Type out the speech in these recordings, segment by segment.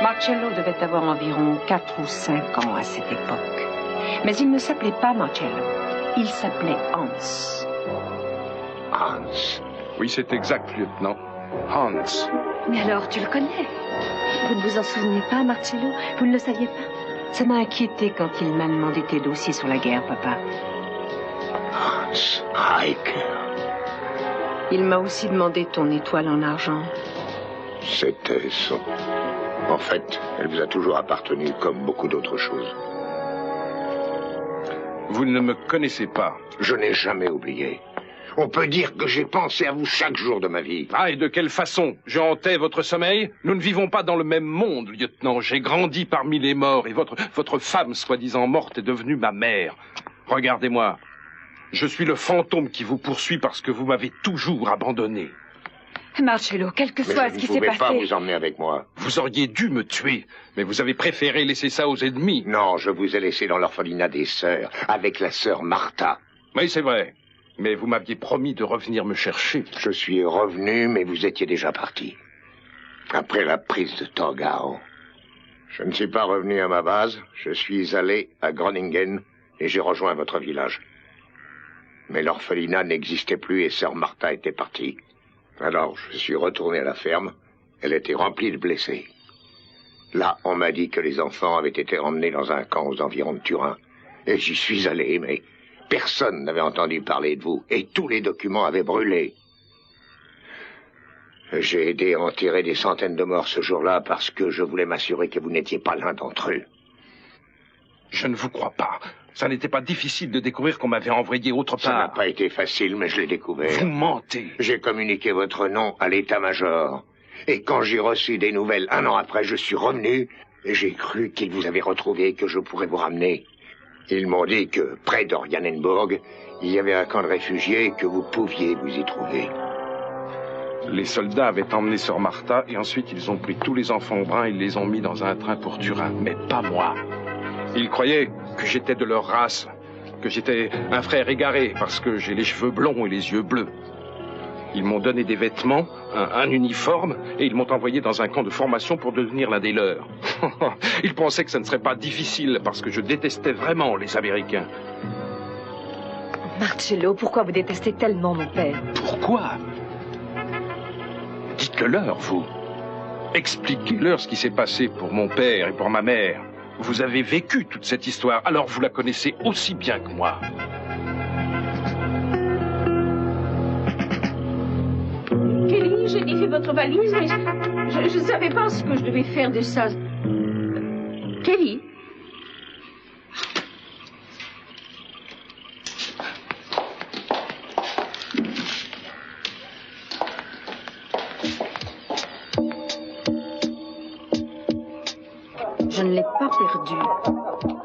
Marcello devait avoir environ 4 ou 5 ans à cette époque. Mais il ne s'appelait pas Marcello. Il s'appelait Hans. Hans. Oui, c'est exact, lieutenant. Hans. Mais alors, tu le connais? Vous ne vous en souvenez pas, Marcello? Vous ne le saviez pas? Ça m'a inquiété quand il m'a demandé tes dossiers sur la guerre, papa. Hans Heiker. Il m'a aussi demandé ton étoile en argent. C'était son... En fait, elle vous a toujours appartenu comme beaucoup d'autres choses. Vous ne me connaissez pas. Je n'ai jamais oublié. On peut dire que j'ai pensé à vous chaque jour de ma vie. Ah, et de quelle façon? Je hantais votre sommeil? Nous ne vivons pas dans le même monde, lieutenant. J'ai grandi parmi les morts et votre femme, soi-disant morte, est devenue ma mère. Regardez-moi. Je suis le fantôme qui vous poursuit parce que vous m'avez toujours abandonné. Marcello, quel que soit ce qui s'est passé... Mais je ne pouvais pas vous emmener avec moi. Vous auriez dû me tuer, mais vous avez préféré laisser ça aux ennemis. Non, je vous ai laissé dans l'orphelinat des sœurs, avec la sœur Martha. Oui, c'est vrai. Mais vous m'aviez promis de revenir me chercher. Je suis revenu, mais vous étiez déjà parti. Après la prise de Torgau. Je ne suis pas revenu à ma base. Je suis allé à Groningen et j'ai rejoint votre village. Mais l'orphelinat n'existait plus et sœur Martha était partie. Alors, je suis retourné à la ferme. Elle était remplie de blessés. Là, on m'a dit que les enfants avaient été emmenés dans un camp aux environs de Turin. Et j'y suis allé, mais personne n'avait entendu parler de vous. Et tous les documents avaient brûlé. J'ai aidé à enterrer des centaines de morts ce jour-là parce que je voulais m'assurer que vous n'étiez pas l'un d'entre eux. Je ne vous crois pas. Ça n'était pas difficile de découvrir qu'on m'avait envoyé autre part. Ça n'a pas été facile, mais je l'ai découvert. Vous mentez. J'ai communiqué votre nom à l'état-major. Et quand j'ai reçu des nouvelles 1 an après, je suis revenu et j'ai cru qu'ils vous avaient retrouvé et que je pourrais vous ramener. Ils m'ont dit que près d'Oranienburg, il y avait un camp de réfugiés et que vous pouviez vous y trouver. Les soldats avaient emmené sœur Martha et ensuite ils ont pris tous les enfants bruns et les ont mis dans un train pour Turin. Mais pas moi. Ils croyaient que j'étais de leur race, que j'étais un frère égaré parce que j'ai les cheveux blonds et les yeux bleus. Ils m'ont donné des vêtements, un uniforme, et ils m'ont envoyé dans un camp de formation pour devenir l'un des leurs. Ils pensaient que ça ne serait pas difficile parce que je détestais vraiment les Américains. Marcello, pourquoi vous détestez tellement mon père? Pourquoi? Dites-le-leur, vous. Expliquez-leur ce qui s'est passé pour mon père et pour ma mère. Vous avez vécu toute cette histoire, alors vous la connaissez aussi bien que moi. Kelly, j'ai défait votre valise, mais je ne savais pas ce que je devais faire de ça. Kelly? Je ne l'ai pas perdu.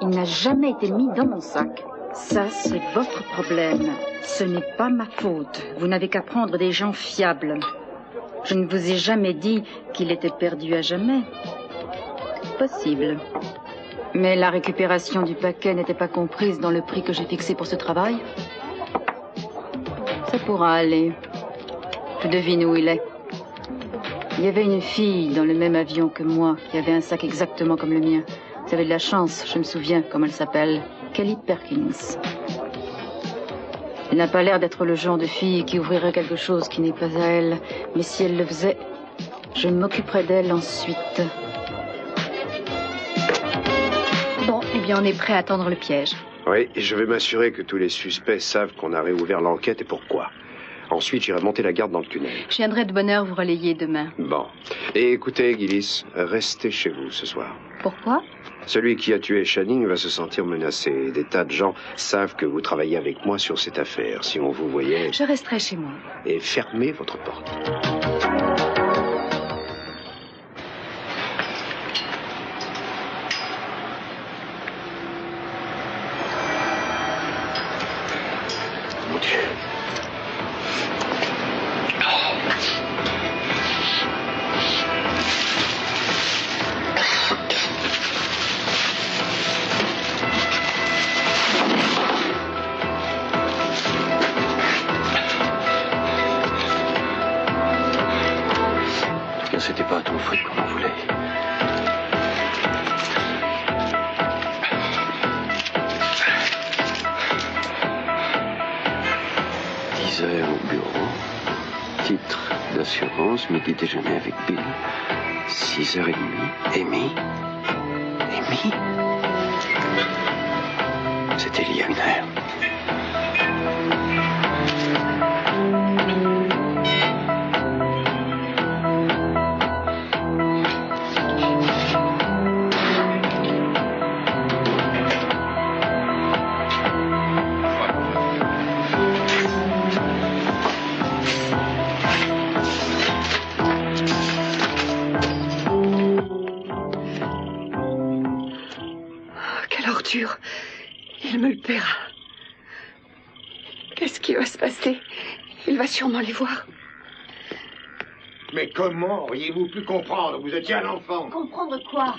Il n'a jamais été mis dans mon sac. Ça, c'est votre problème. Ce n'est pas ma faute. Vous n'avez qu'à prendre des gens fiables. Je ne vous ai jamais dit qu'il était perdu à jamais. Possible. Mais la récupération du paquet n'était pas comprise dans le prix que j'ai fixé pour ce travail. Ça pourra aller. Je devine où il est. Il y avait une fille dans le même avion que moi qui avait un sac exactement comme le mien. Vous avez de la chance, je me souviens comment elle s'appelle. Kelly Perkins. Elle n'a pas l'air d'être le genre de fille qui ouvrirait quelque chose qui n'est pas à elle. Mais si elle le faisait, je m'occuperais d'elle ensuite. Bon, eh bien, on est prêt à tendre le piège. Oui, et je vais m'assurer que tous les suspects savent qu'on a réouvert l'enquête et pourquoi. Ensuite, j'irai monter la garde dans le tunnel. Je viendrai de bonne heure vous relayer demain. Bon. Et écoutez, Gillis, restez chez vous ce soir. Pourquoi? Celui qui a tué Channing va se sentir menacé. Des tas de gens savent que vous travaillez avec moi sur cette affaire. Si on vous voyait... Je resterai chez moi. Et fermez votre porte. Mon Dieu. assurances, midi déjeuner avec Bill, 6h30. Amy? Amy? C'était il y a 1 heure. Il me le paiera. Qu'est-ce qui va se passer? Il va sûrement les voir. Mais comment auriez-vous pu comprendre? Vous étiez un enfant. Comprendre quoi?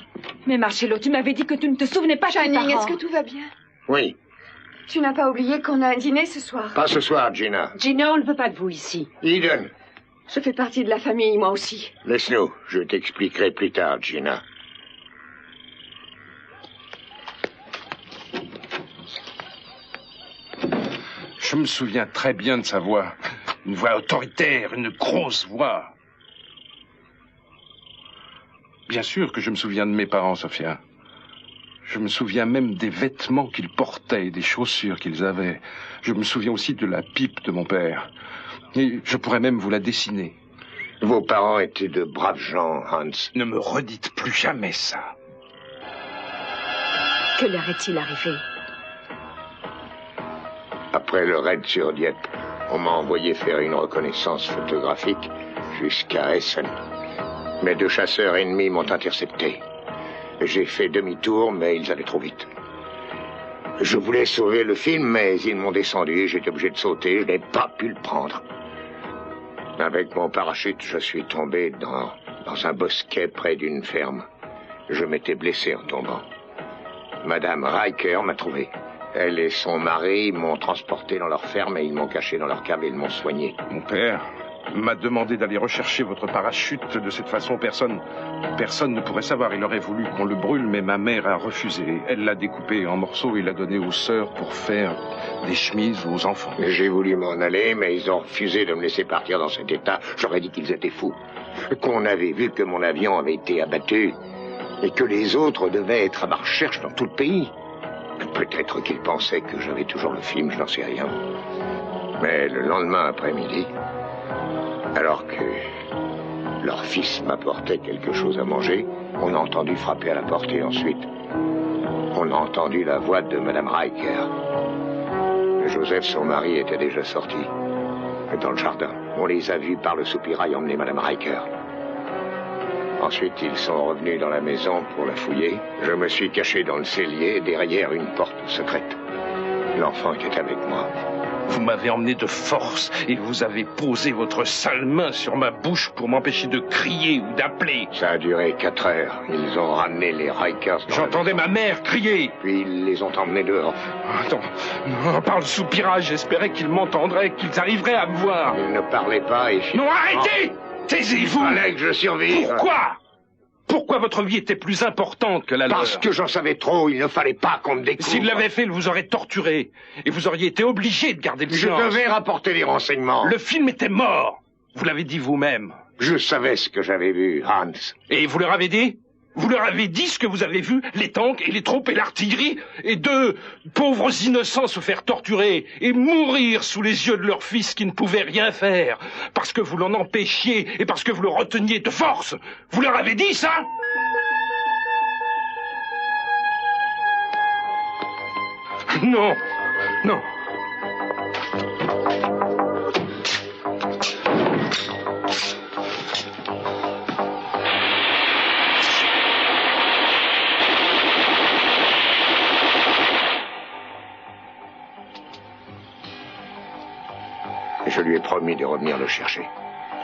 Mais Marcello, tu m'avais dit que tu ne te souvenais pas de tes Channing, parents. est-ce que tout va bien? Oui. Tu n'as pas oublié qu'on a un dîner ce soir? Pas ce soir, Gina. Gina, on ne veut pas de vous ici. Eden, Je fais partie de la famille, moi aussi. laisse-nous. Je t'expliquerai plus tard, Gina. Je me souviens très bien de sa voix. Une voix autoritaire, une grosse voix. Bien sûr que je me souviens de mes parents, Sophia. Je me souviens même des vêtements qu'ils portaient, des chaussures qu'ils avaient. Je me souviens aussi de la pipe de mon père. Et je pourrais même vous la dessiner. Vos parents étaient de braves gens, Hans. Ne me redites plus jamais ça. Que leur est-il arrivé? Après le raid sur Dieppe, on m'a envoyé faire une reconnaissance photographique jusqu'à Essen. Mes 2 chasseurs ennemis m'ont intercepté. J'ai fait demi-tour, mais ils allaient trop vite. Je voulais sauver le film, mais ils m'ont descendu. J'étais obligé de sauter. Je n'ai pas pu le prendre. Avec mon parachute, je suis tombé dans un bosquet près d'une ferme. Je m'étais blessé en tombant. Madame Riker m'a trouvé. Elle et son mari m'ont transporté dans leur ferme et ils m'ont caché dans leur cave et ils m'ont soigné. Mon père m'a demandé d'aller rechercher votre parachute. De cette façon, personne ne pourrait savoir. Il aurait voulu qu'on le brûle, mais ma mère a refusé. Elle l'a découpé en morceaux et l'a donné aux sœurs pour faire des chemises aux enfants. J'ai voulu m'en aller, mais ils ont refusé de me laisser partir dans cet état. J'aurais dit qu'ils étaient fous. Qu'on avait vu que mon avion avait été abattu et que les autres devaient être à ma recherche dans tout le pays. Peut-être qu'ils pensaient que j'avais toujours le film, je n'en sais rien. Mais le lendemain après-midi, alors que leur fils m'apportait quelque chose à manger, on a entendu frapper à la porte et ensuite, on a entendu la voix de Madame Riker. Joseph, son mari, était déjà sorti. Dans le jardin, on les a vus par le soupirail emmener Madame Riker. Ensuite, ils sont revenus dans la maison pour la fouiller. Je me suis caché dans le cellier, derrière une porte secrète. L'enfant était avec moi. Vous m'avez emmené de force et vous avez posé votre sale main sur ma bouche pour m'empêcher de crier ou d'appeler. Ça a duré 4 heures. Ils ont ramené les Rikers. J'entendais ma mère crier. Puis ils les ont emmenés dehors. Attends, non, par le soupirage, j'espérais qu'ils m'entendraient, qu'ils arriveraient à me voir. Ils ne parlaient pas et... Non, arrêtez! Taisez-vous! Il fallait que je survive. Pourquoi? Pourquoi votre vie était plus importante que la leur? Parce que j'en savais trop, il ne fallait pas qu'on me découvre. S'il l'avait fait, il vous aurait torturé. Et vous auriez été obligé de garder le silence. Je devais rapporter les renseignements. Le film était mort. Vous l'avez dit vous-même. Je savais ce que j'avais vu, Hans. Et vous leur avez dit? Vous leur avez dit ce que vous avez vu, les tanks et les troupes et l'artillerie, et 2 pauvres innocents se faire torturer et mourir sous les yeux de leur fils qui ne pouvait rien faire, parce que vous l'en empêchiez et parce que vous le reteniez de force. Vous leur avez dit ça? Non, non. Je lui ai promis de revenir le chercher.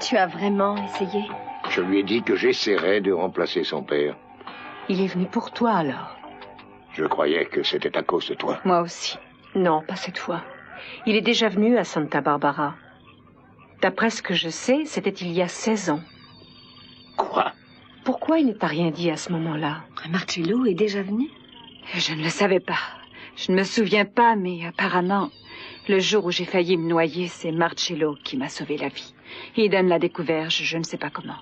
Tu as vraiment essayé? Je lui ai dit que j'essaierais de remplacer son père. Il est venu pour toi, alors? Je croyais que c'était à cause de toi. Moi aussi. Non, pas cette fois. Il est déjà venu à Santa Barbara. D'après ce que je sais, c'était il y a 16 ans. Quoi? Pourquoi il ne t'a rien dit à ce moment-là? Marcello est déjà venu? Je ne le savais pas. Je ne me souviens pas, mais apparemment, Le jour où j'ai failli me noyer, c'est Marcello qui m'a sauvé la vie. Eden l'a découvert, je ne sais pas comment.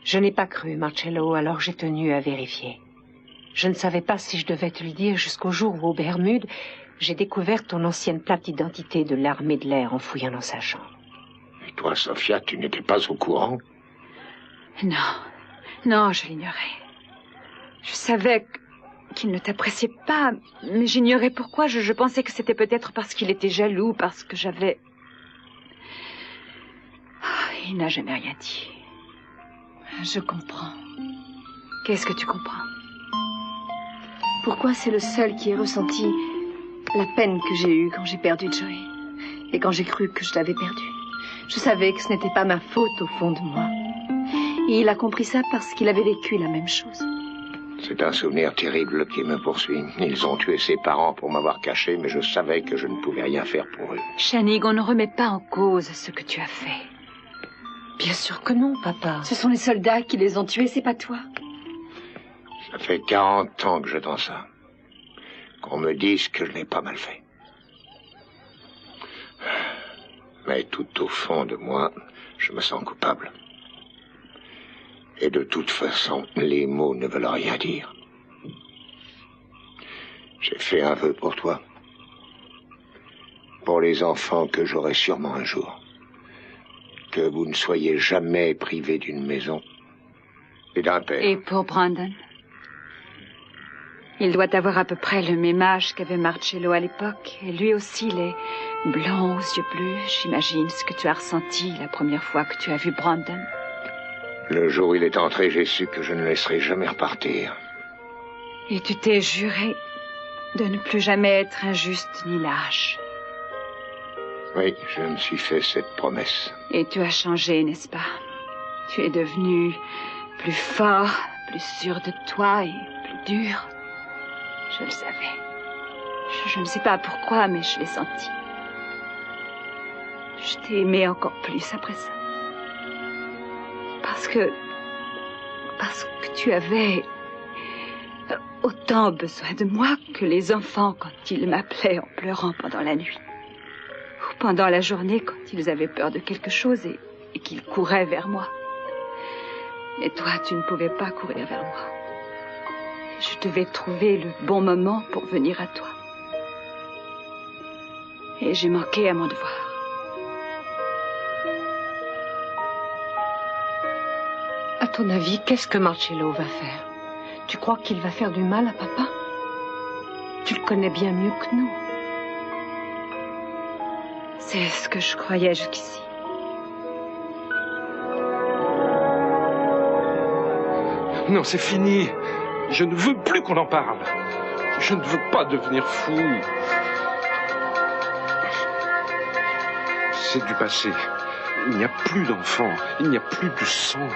Je n'ai pas cru, Marcello, alors j'ai tenu à vérifier. Je ne savais pas si je devais te le dire jusqu'au jour où, aux Bermudes, j'ai découvert ton ancienne plaque d'identité de l'armée de l'air en fouillant dans sa chambre. Et toi, Sophia, tu n'étais pas au courant? Non, je l'ignorais. Je savais qu'il ne t'appréciait pas, mais j'ignorais pourquoi. Je pensais que c'était peut-être parce qu'il était jaloux, parce que j'avais... Il n'a jamais rien dit. Je comprends. Qu'est-ce que tu comprends? Pourquoi c'est le seul qui ait ressenti la peine que j'ai eue quand j'ai perdu Joey et quand j'ai cru que je l'avais perdu. Je savais que ce n'était pas ma faute au fond de moi. Et il a compris ça parce qu'il avait vécu la même chose. C'est un souvenir terrible qui me poursuit. Ils ont tué ses parents pour m'avoir caché, mais je savais que je ne pouvais rien faire pour eux. Channing, on ne remet pas en cause ce que tu as fait. Bien sûr que non, papa. Ce sont les soldats qui les ont tués, c'est pas toi. Ça fait 40 ans que j'attends ça. Qu'on me dise que je n'ai pas mal fait. Mais tout au fond de moi, je me sens coupable. Et de toute façon, les mots ne veulent rien dire. J'ai fait un vœu pour toi. Pour les enfants que j'aurai sûrement un jour. Que vous ne soyez jamais privés d'une maison et d'un père. Et pour Brandon? Il doit avoir à peu près le même âge qu'avait Marcello à l'époque. Et lui aussi, il est blond aux yeux bleus. J'imagine ce que tu as ressenti la première fois que tu as vu Brandon. Le jour où il est entré, j'ai su que je ne laisserai jamais repartir. Et tu t'es juré de ne plus jamais être injuste ni lâche. Oui, je me suis fait cette promesse. Et tu as changé, n'est-ce pas? Tu es devenu plus fort, plus sûr de toi et plus dur. Je le savais. Je ne sais pas pourquoi, mais je l'ai senti. Je t'ai aimé encore plus après ça. Parce que tu avais autant besoin de moi que les enfants quand ils m'appelaient en pleurant pendant la nuit. Ou pendant la journée quand ils avaient peur de quelque chose et qu'ils couraient vers moi. Mais toi, tu ne pouvais pas courir vers moi. Je devais trouver le bon moment pour venir à toi. Et j'ai manqué à mon devoir. À ton avis, qu'est-ce que Marcello va faire? Tu crois qu'il va faire du mal à papa? Tu le connais bien mieux que nous. C'est ce que je croyais jusqu'ici. Non, c'est fini. Je ne veux plus qu'on en parle. Je ne veux pas devenir fou. C'est du passé. Il n'y a plus d'enfants. Il n'y a plus de sang.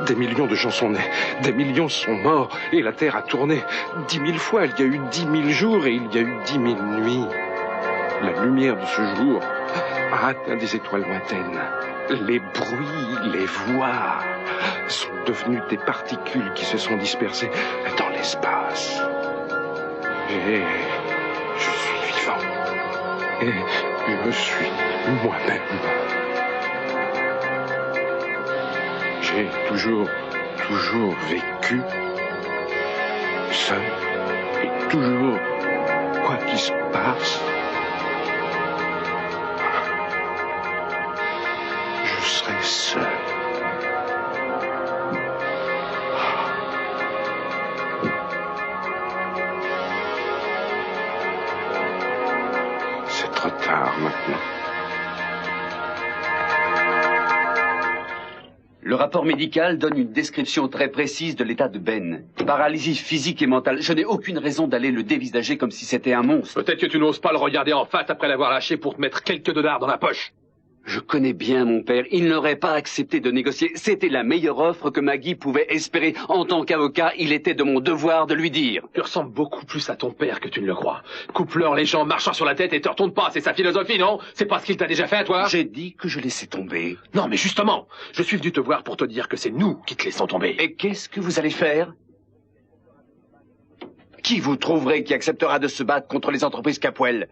Des millions de gens sont nés. Des millions sont morts. Et la Terre a tourné 10 000 fois. Il y a eu 10 000 jours et il y a eu 10 000 nuits. La lumière de ce jour a atteint des étoiles lointaines. Les bruits, les voix sont devenus des particules qui se sont dispersées dans l'espace. Et je suis vivant. Et je suis moi-même. J'ai toujours vécu seul. Et toujours, quoi qu'il se passe, je serai seul. C'est trop tard maintenant. Le rapport médical donne une description très précise de l'état de Ben. Paralysie physique et mentale. Je n'ai aucune raison d'aller le dévisager comme si c'était un monstre. Peut-être que tu n'oses pas le regarder en face après l'avoir lâché pour te mettre quelques dollars dans la poche. Je connais bien mon père. Il n'aurait pas accepté de négocier. C'était la meilleure offre que Maggie pouvait espérer. En tant qu'avocat, il était de mon devoir de lui dire. Tu ressembles beaucoup plus à ton père que tu ne le crois. Coupe-leur les jambes marchant sur la tête et te retourne pas. C'est sa philosophie, non? C'est pas ce qu'il t'a déjà fait à toi? J'ai dit que je laissais tomber. Non, mais justement, je suis venu te voir pour te dire que c'est nous qui te laissons tomber. Et qu'est-ce que vous allez faire? Qui vous trouverez qui acceptera de se battre contre les entreprises Capwell?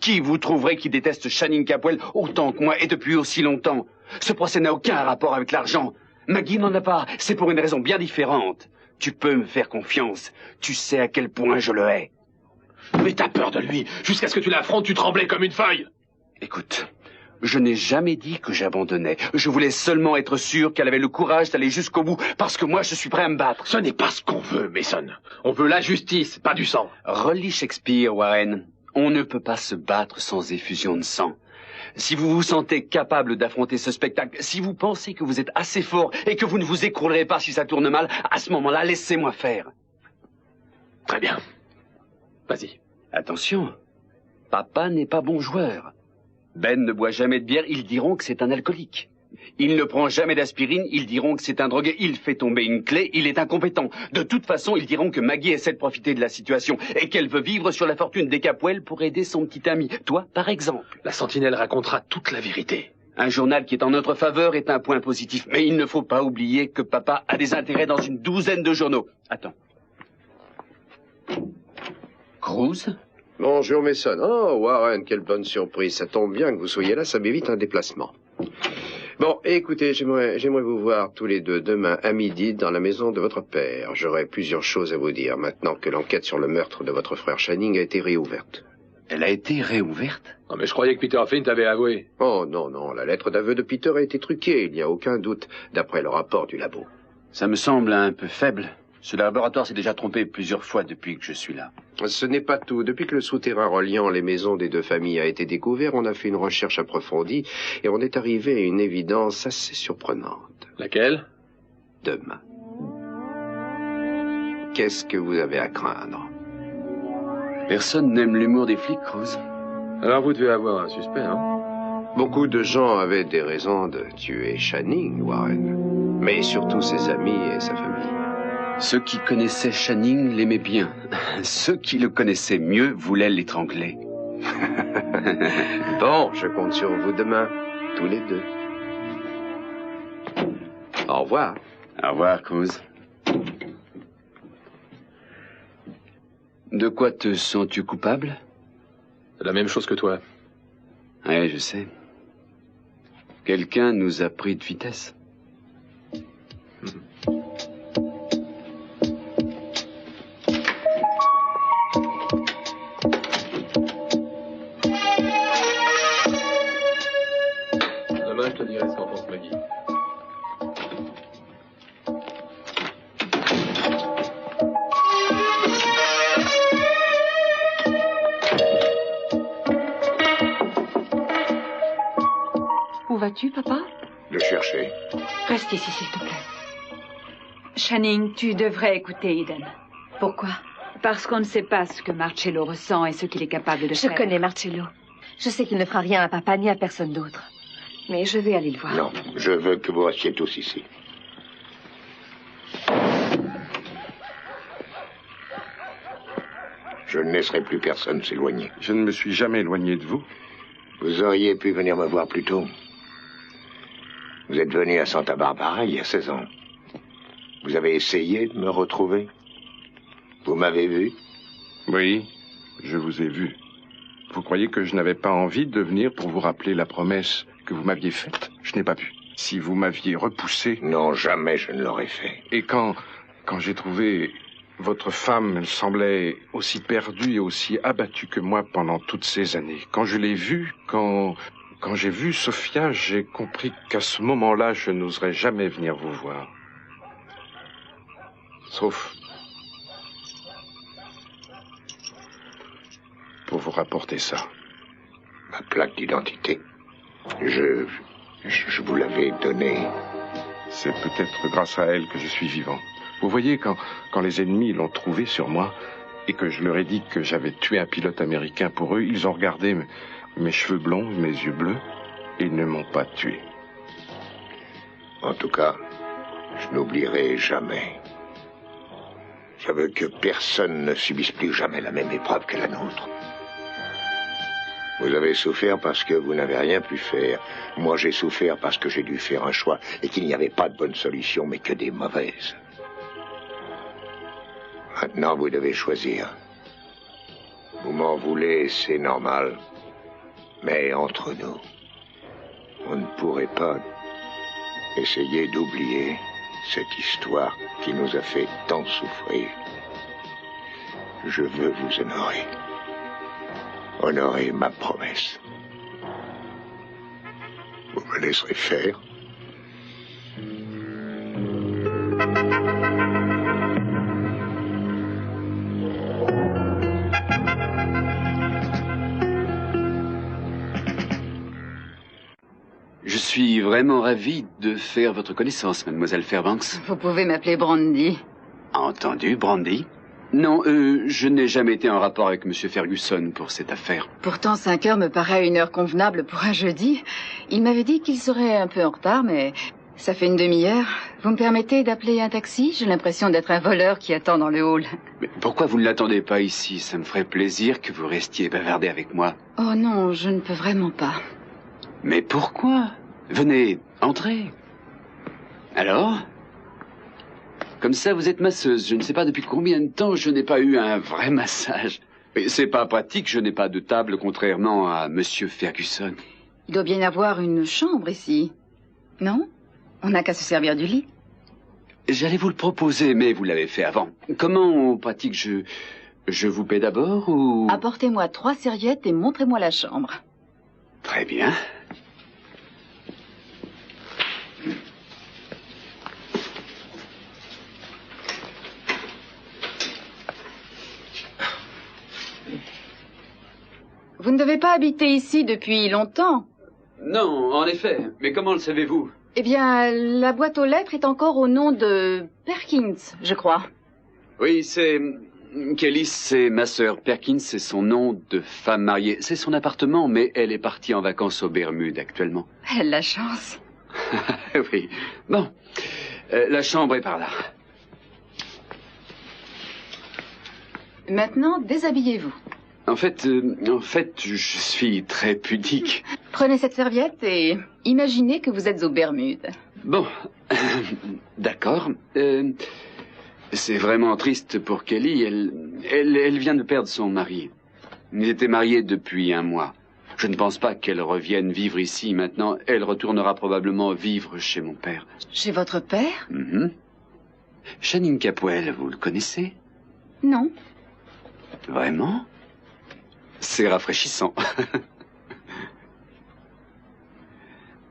Qui vous trouverez qui déteste Channing Capwell autant que moi et depuis aussi longtemps? Ce procès n'a aucun rapport avec l'argent. Maggie n'en a pas. C'est pour une raison bien différente. Tu peux me faire confiance. Tu sais à quel point je le hais. Mais t'as peur de lui. Jusqu'à ce que tu l'affrontes, tu tremblais comme une feuille. Écoute, je n'ai jamais dit que j'abandonnais. Je voulais seulement être sûr qu'elle avait le courage d'aller jusqu'au bout, parce que moi, je suis prêt à me battre. Ce n'est pas ce qu'on veut, Mason. On veut la justice, pas du sang. Relis Shakespeare, Warren. On ne peut pas se battre sans effusion de sang. Si vous vous sentez capable d'affronter ce spectacle, si vous pensez que vous êtes assez fort et que vous ne vous écroulerez pas si ça tourne mal, à ce moment-là, laissez-moi faire. Très bien. Vas-y. Attention, papa n'est pas bon joueur. Ben ne boit jamais de bière, ils diront que c'est un alcoolique. Il ne prend jamais d'aspirine, ils diront que c'est un drogué. Il fait tomber une clé, il est incompétent. De toute façon, ils diront que Maggie essaie de profiter de la situation et qu'elle veut vivre sur la fortune des Capwell pour aider son petit ami. Toi, par exemple. La sentinelle racontera toute la vérité. Un journal qui est en notre faveur est un point positif. Mais il ne faut pas oublier que papa a des intérêts dans une douzaine de journaux. Attends. Cruz? Bonjour, Mason. Oh, Warren, quelle bonne surprise. Ça tombe bien que vous soyez là, ça m'évite un déplacement. Bon, écoutez, j'aimerais vous voir tous les deux demain à midi dans la maison de votre père. J'aurai plusieurs choses à vous dire maintenant que l'enquête sur le meurtre de votre frère Channing a été réouverte. Elle a été réouverte? Non, mais je croyais que Peter Flint avait avoué. Oh, non, non, la lettre d'aveu de Peter a été truquée, il n'y a aucun doute, d'après le rapport du labo. Ça me semble un peu faible. Ce laboratoire s'est déjà trompé plusieurs fois depuis que je suis là. Ce n'est pas tout. Depuis que le souterrain reliant les maisons des deux familles a été découvert, on a fait une recherche approfondie et on est arrivé à une évidence assez surprenante. Laquelle? Demain. Qu'est-ce que vous avez à craindre? Personne n'aime l'humour des flics, Cruz. Alors vous devez avoir un suspect, hein? Beaucoup de gens avaient des raisons de tuer Channing, Warren. Mais surtout ses amis et sa famille. Ceux qui connaissaient Channing l'aimaient bien. Ceux qui le connaissaient mieux voulaient l'étrangler. Bon, je compte sur vous demain, tous les deux. Au revoir. Au revoir, Cruz. De quoi te sens-tu coupable? La même chose que toi. Oui, je sais. Quelqu'un nous a pris de vitesse. Demain, je te dirai ce qu'en pense Maggie. Où vas-tu, papa? Le chercher. Reste ici, s'il te plaît. Channing, tu devrais écouter Eden. Pourquoi? Parce qu'on ne sait pas ce que Marcello ressent et ce qu'il est capable de faire. Je connais Marcello. Je sais qu'il ne fera rien à papa ni à personne d'autre. Mais je vais aller le voir. Non, je veux que vous restiez tous ici. Je ne laisserai plus personne s'éloigner. Je ne me suis jamais éloigné de vous. Vous auriez pu venir me voir plus tôt. Vous êtes venu à Santa Barbara il y a 16 ans. Vous avez essayé de me retrouver. Vous m'avez vu? Oui, je vous ai vu. Vous croyez que je n'avais pas envie de venir pour vous rappeler la promesse que vous m'aviez faite? Je n'ai pas pu. Si vous m'aviez repoussé... Non, jamais je ne l'aurais fait. Et quand j'ai trouvé votre femme, elle semblait aussi perdue et aussi abattue que moi pendant toutes ces années. Quand je l'ai vue, quand j'ai vu Sophia, j'ai compris qu'à ce moment-là, je n'oserais jamais venir vous voir. Sauf pour vous rapporter ça. Ma plaque d'identité. Je vous l'avais donnée. C'est peut-être grâce à elle que je suis vivant. Vous voyez, quand les ennemis l'ont trouvée sur moi et que je leur ai dit que j'avais tué un pilote américain pour eux, ils ont regardé mes cheveux blonds, mes yeux bleus, et ils ne m'ont pas tué. En tout cas, je n'oublierai jamais. Je veux que personne ne subisse plus jamais la même épreuve que la nôtre. Vous avez souffert parce que vous n'avez rien pu faire. Moi, j'ai souffert parce que j'ai dû faire un choix et qu'il n'y avait pas de bonne solution, mais que des mauvaises. Maintenant, vous devez choisir. Vous m'en voulez, c'est normal. Mais entre nous, on ne pourrait pas essayer d'oublier cette histoire qui nous a fait tant souffrir. Je veux vous honorer. Honorer ma promesse. Vous me laisserez faire. Je suis vraiment ravi de faire votre connaissance, mademoiselle Fairbanks. Vous pouvez m'appeler Brandy. Entendu, Brandy? Non, je n'ai jamais été en rapport avec Monsieur Ferguson pour cette affaire. Pourtant, 5 heures me paraît une heure convenable pour un jeudi. Il m'avait dit qu'il serait un peu en retard, mais ça fait une demi-heure. Vous me permettez d'appeler un taxi? J'ai l'impression d'être un voleur qui attend dans le hall. Mais pourquoi vous ne l'attendez pas ici? Ça me ferait plaisir que vous restiez bavarder avec moi. Oh non, je ne peux vraiment pas. Mais pourquoi? Venez, entrez. Alors? Comme ça, vous êtes masseuse. Je ne sais pas depuis combien de temps je n'ai pas eu un vrai massage. Mais c'est pas pratique, je n'ai pas de table, contrairement à Monsieur Ferguson. Il doit bien y avoir une chambre ici. Non? On n'a qu'à se servir du lit. J'allais vous le proposer, mais vous l'avez fait avant. Comment on pratique? Je vous paie d'abord ou... Apportez-moi 3 serviettes et montrez-moi la chambre. Très bien. Vous ne devez pas habiter ici depuis longtemps. Non, en effet. Mais comment le savez-vous? Eh bien, la boîte aux lettres est encore au nom de Perkins, je crois. Oui, c'est... Kelly, c'est ma sœur. Perkins, c'est son nom de femme mariée. C'est son appartement, mais elle est partie en vacances aux Bermudes actuellement. Elle a la chance. Oui. Bon. La chambre est par là. Maintenant, déshabillez-vous. En fait, je suis très pudique. Prenez cette serviette et imaginez que vous êtes aux Bermudes. Bon, d'accord. C'est vraiment triste pour Kelly. Elle vient de perdre son mari. Il était marié depuis 1 mois. Je ne pense pas qu'elle revienne vivre ici maintenant. Elle retournera probablement vivre chez mon père. Chez votre père? Channing Capwell, vous le connaissez? Non. Vraiment? C'est rafraîchissant.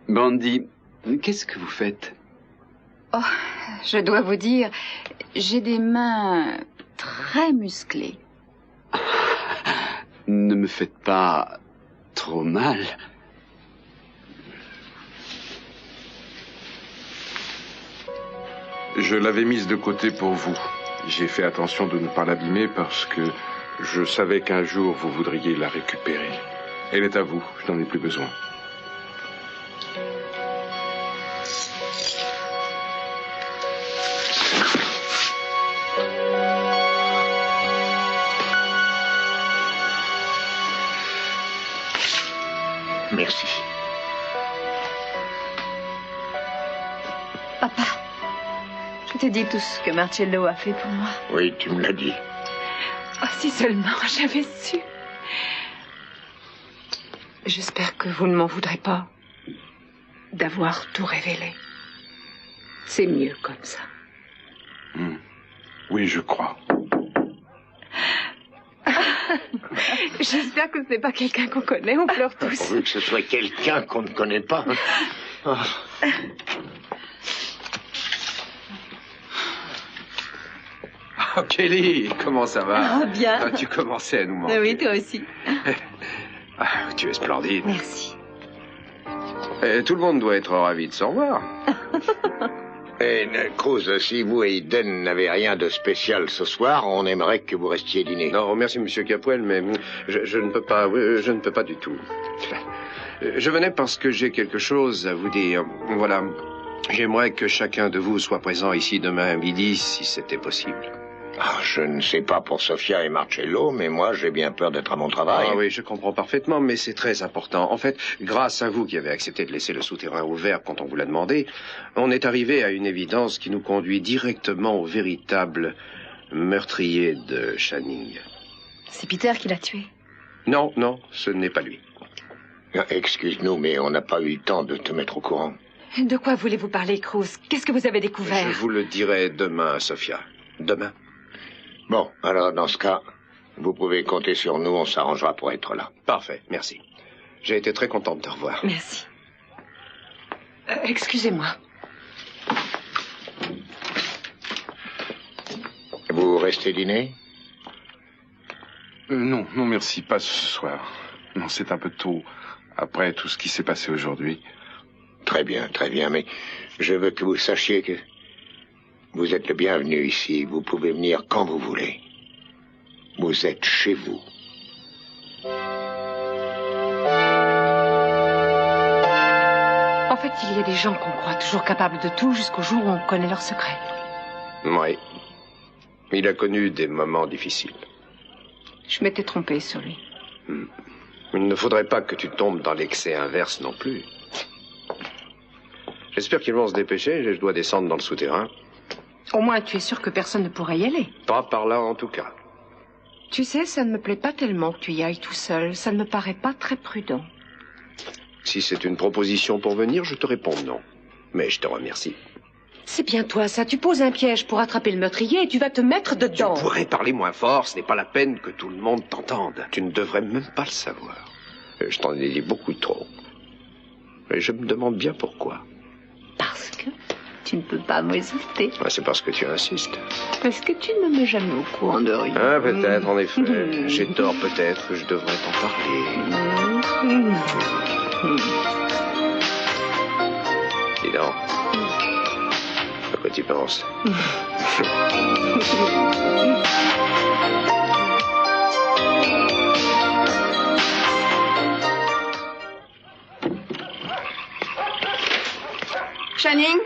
Brandy, qu'est-ce que vous faites? Oh, je dois vous dire, j'ai des mains très musclées. Ne me faites pas trop mal. Je l'avais mise de côté pour vous. J'ai fait attention de ne pas l'abîmer parce que je savais qu'un jour vous voudriez la récupérer. Elle est à vous, je n'en ai plus besoin. Merci. Papa, je te dis tout ce que Marcello a fait pour moi. Oui, tu me l'as dit. Oh, si seulement j'avais su. J'espère que vous ne m'en voudrez pas d'avoir tout révélé. C'est mieux comme ça. Oui, je crois. J'espère que ce n'est pas quelqu'un qu'on connaît, on pleure tous. Pourvu que ce soit quelqu'un qu'on ne connaît pas. Oh. Oh, Kelly, comment ça va? Ah, bien. Ah, tu commençais à nous manquer. Oui, toi aussi. Ah, tu es splendide. Merci. Tout le monde doit être ravi de se revoir. Et Cruz, si vous et Eden n'avez rien de spécial ce soir, on aimerait que vous restiez dîner. Non, merci, Monsieur Capwell, mais je ne peux pas, je ne peux pas du tout. Je venais parce que j'ai quelque chose à vous dire. Voilà, j'aimerais que chacun de vous soit présent ici demain à midi, si c'était possible. Ah, je ne sais pas pour Sofia et Marcello, mais moi, j'ai bien peur d'être à mon travail. Ah oui, je comprends parfaitement, mais c'est très important. En fait, grâce à vous qui avez accepté de laisser le souterrain ouvert quand on vous l'a demandé, on est arrivé à une évidence qui nous conduit directement au véritable meurtrier de Channing. C'est Peter qui l'a tué. Non, non, ce n'est pas lui. Excuse-nous, mais on n'a pas eu le temps de te mettre au courant. De quoi voulez-vous parler, Cruz? Qu'est-ce que vous avez découvert? Je vous le dirai demain, Sophia. Demain. Bon, alors dans ce cas, vous pouvez compter sur nous, on s'arrangera pour être là. Parfait, merci. J'ai été très content de te revoir. Merci. Excusez-moi. Vous restez dîner? Non, non merci, pas ce soir. Non, c'est un peu tôt, après tout ce qui s'est passé aujourd'hui. Très bien, mais je veux que vous sachiez que vous êtes le bienvenu ici. Vous pouvez venir quand vous voulez. Vous êtes chez vous. En fait, il y a des gens qu'on croit toujours capables de tout jusqu'au jour où on connaît leurs secrets. Oui. Il a connu des moments difficiles. Je m'étais trompée sur lui. Il ne faudrait pas que tu tombes dans l'excès inverse non plus. J'espère qu'ils vont se dépêcher, je dois descendre dans le souterrain. Au moins, tu es sûr que personne ne pourrait y aller. Pas par là, en tout cas. Tu sais, ça ne me plaît pas tellement que tu y ailles tout seul. Ça ne me paraît pas très prudent. Si c'est une proposition pour venir, je te réponds non. Mais je te remercie. C'est bien toi, ça. Tu poses un piège pour attraper le meurtrier et tu vas te mettre dedans. Tu pourrais parler moins fort, ce n'est pas la peine que tout le monde t'entende. Tu ne devrais même pas le savoir. Je t'en ai dit beaucoup trop. Et je me demande bien pourquoi. Parce que tu ne peux pas m'exulter. C'est parce que tu insistes. Parce que tu ne me mets jamais au courant de rien. Ah, peut-être, en effet. J'ai tort, peut-être, que je devrais t'en parler. Dis donc. À quoi tu penses? Channing?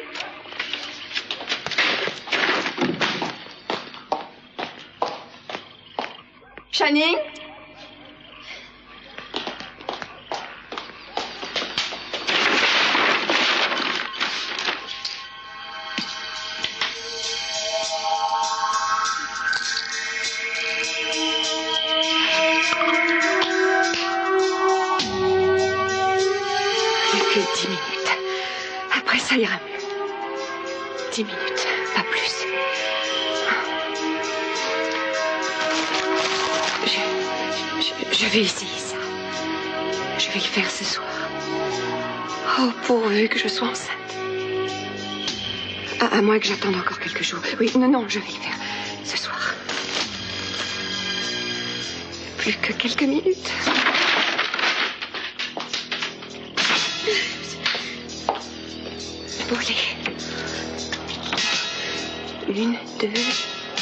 Channing? Plus que 10 minutes. Après, ça ira mieux. 10 minutes, pas plus. Je vais essayer ça. Je vais le faire ce soir. Oh, pourvu que je sois enceinte. À moins que j'attende encore quelques jours. Oui, non, je vais le faire ce soir. Plus que quelques minutes. Bon, allez. 1, 2,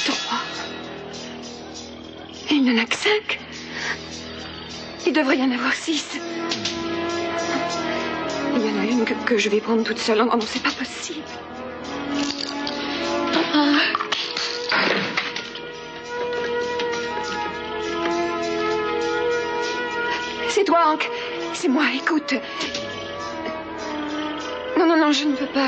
3. Il n'y en a que 5. Il devrait y en avoir 6. Il y en a une que je vais prendre toute seule. Oh non, c'est pas possible. C'est toi, Hank. C'est moi, écoute. Non, je ne veux pas.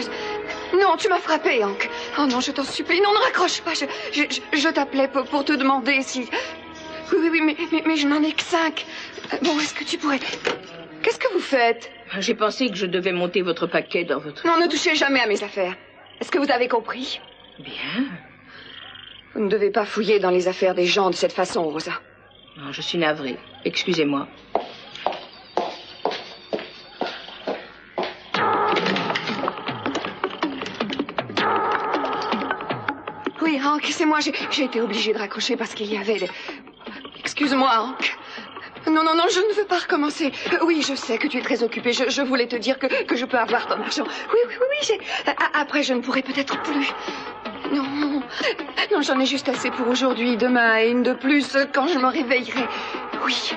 Non, tu m'as frappé, Hank. Oh non, je t'en supplie. Non, ne raccroche pas. Je t'appelais pour te demander si... Oui, mais je n'en ai que 5. Bon, est-ce que tu pourrais... Qu'est-ce que vous faites? J'ai pensé que je devais monter votre paquet dans votre... Non, ne touchez jamais à mes affaires. Est-ce que vous avez compris? Bien. Vous ne devez pas fouiller dans les affaires des gens de cette façon, Rosa. Non, je suis navrée. Excusez-moi. Oui, Hank, c'est moi. J'ai été obligée de raccrocher parce qu'il y avait... Excuse-moi, Hank. Non, je ne veux pas recommencer. Oui, je sais que tu es très occupé. Je voulais te dire que je peux avoir ton argent. Oui. Après, je ne pourrai peut-être plus. Non, j'en ai juste assez pour aujourd'hui, demain et une de plus quand je me réveillerai. Oui.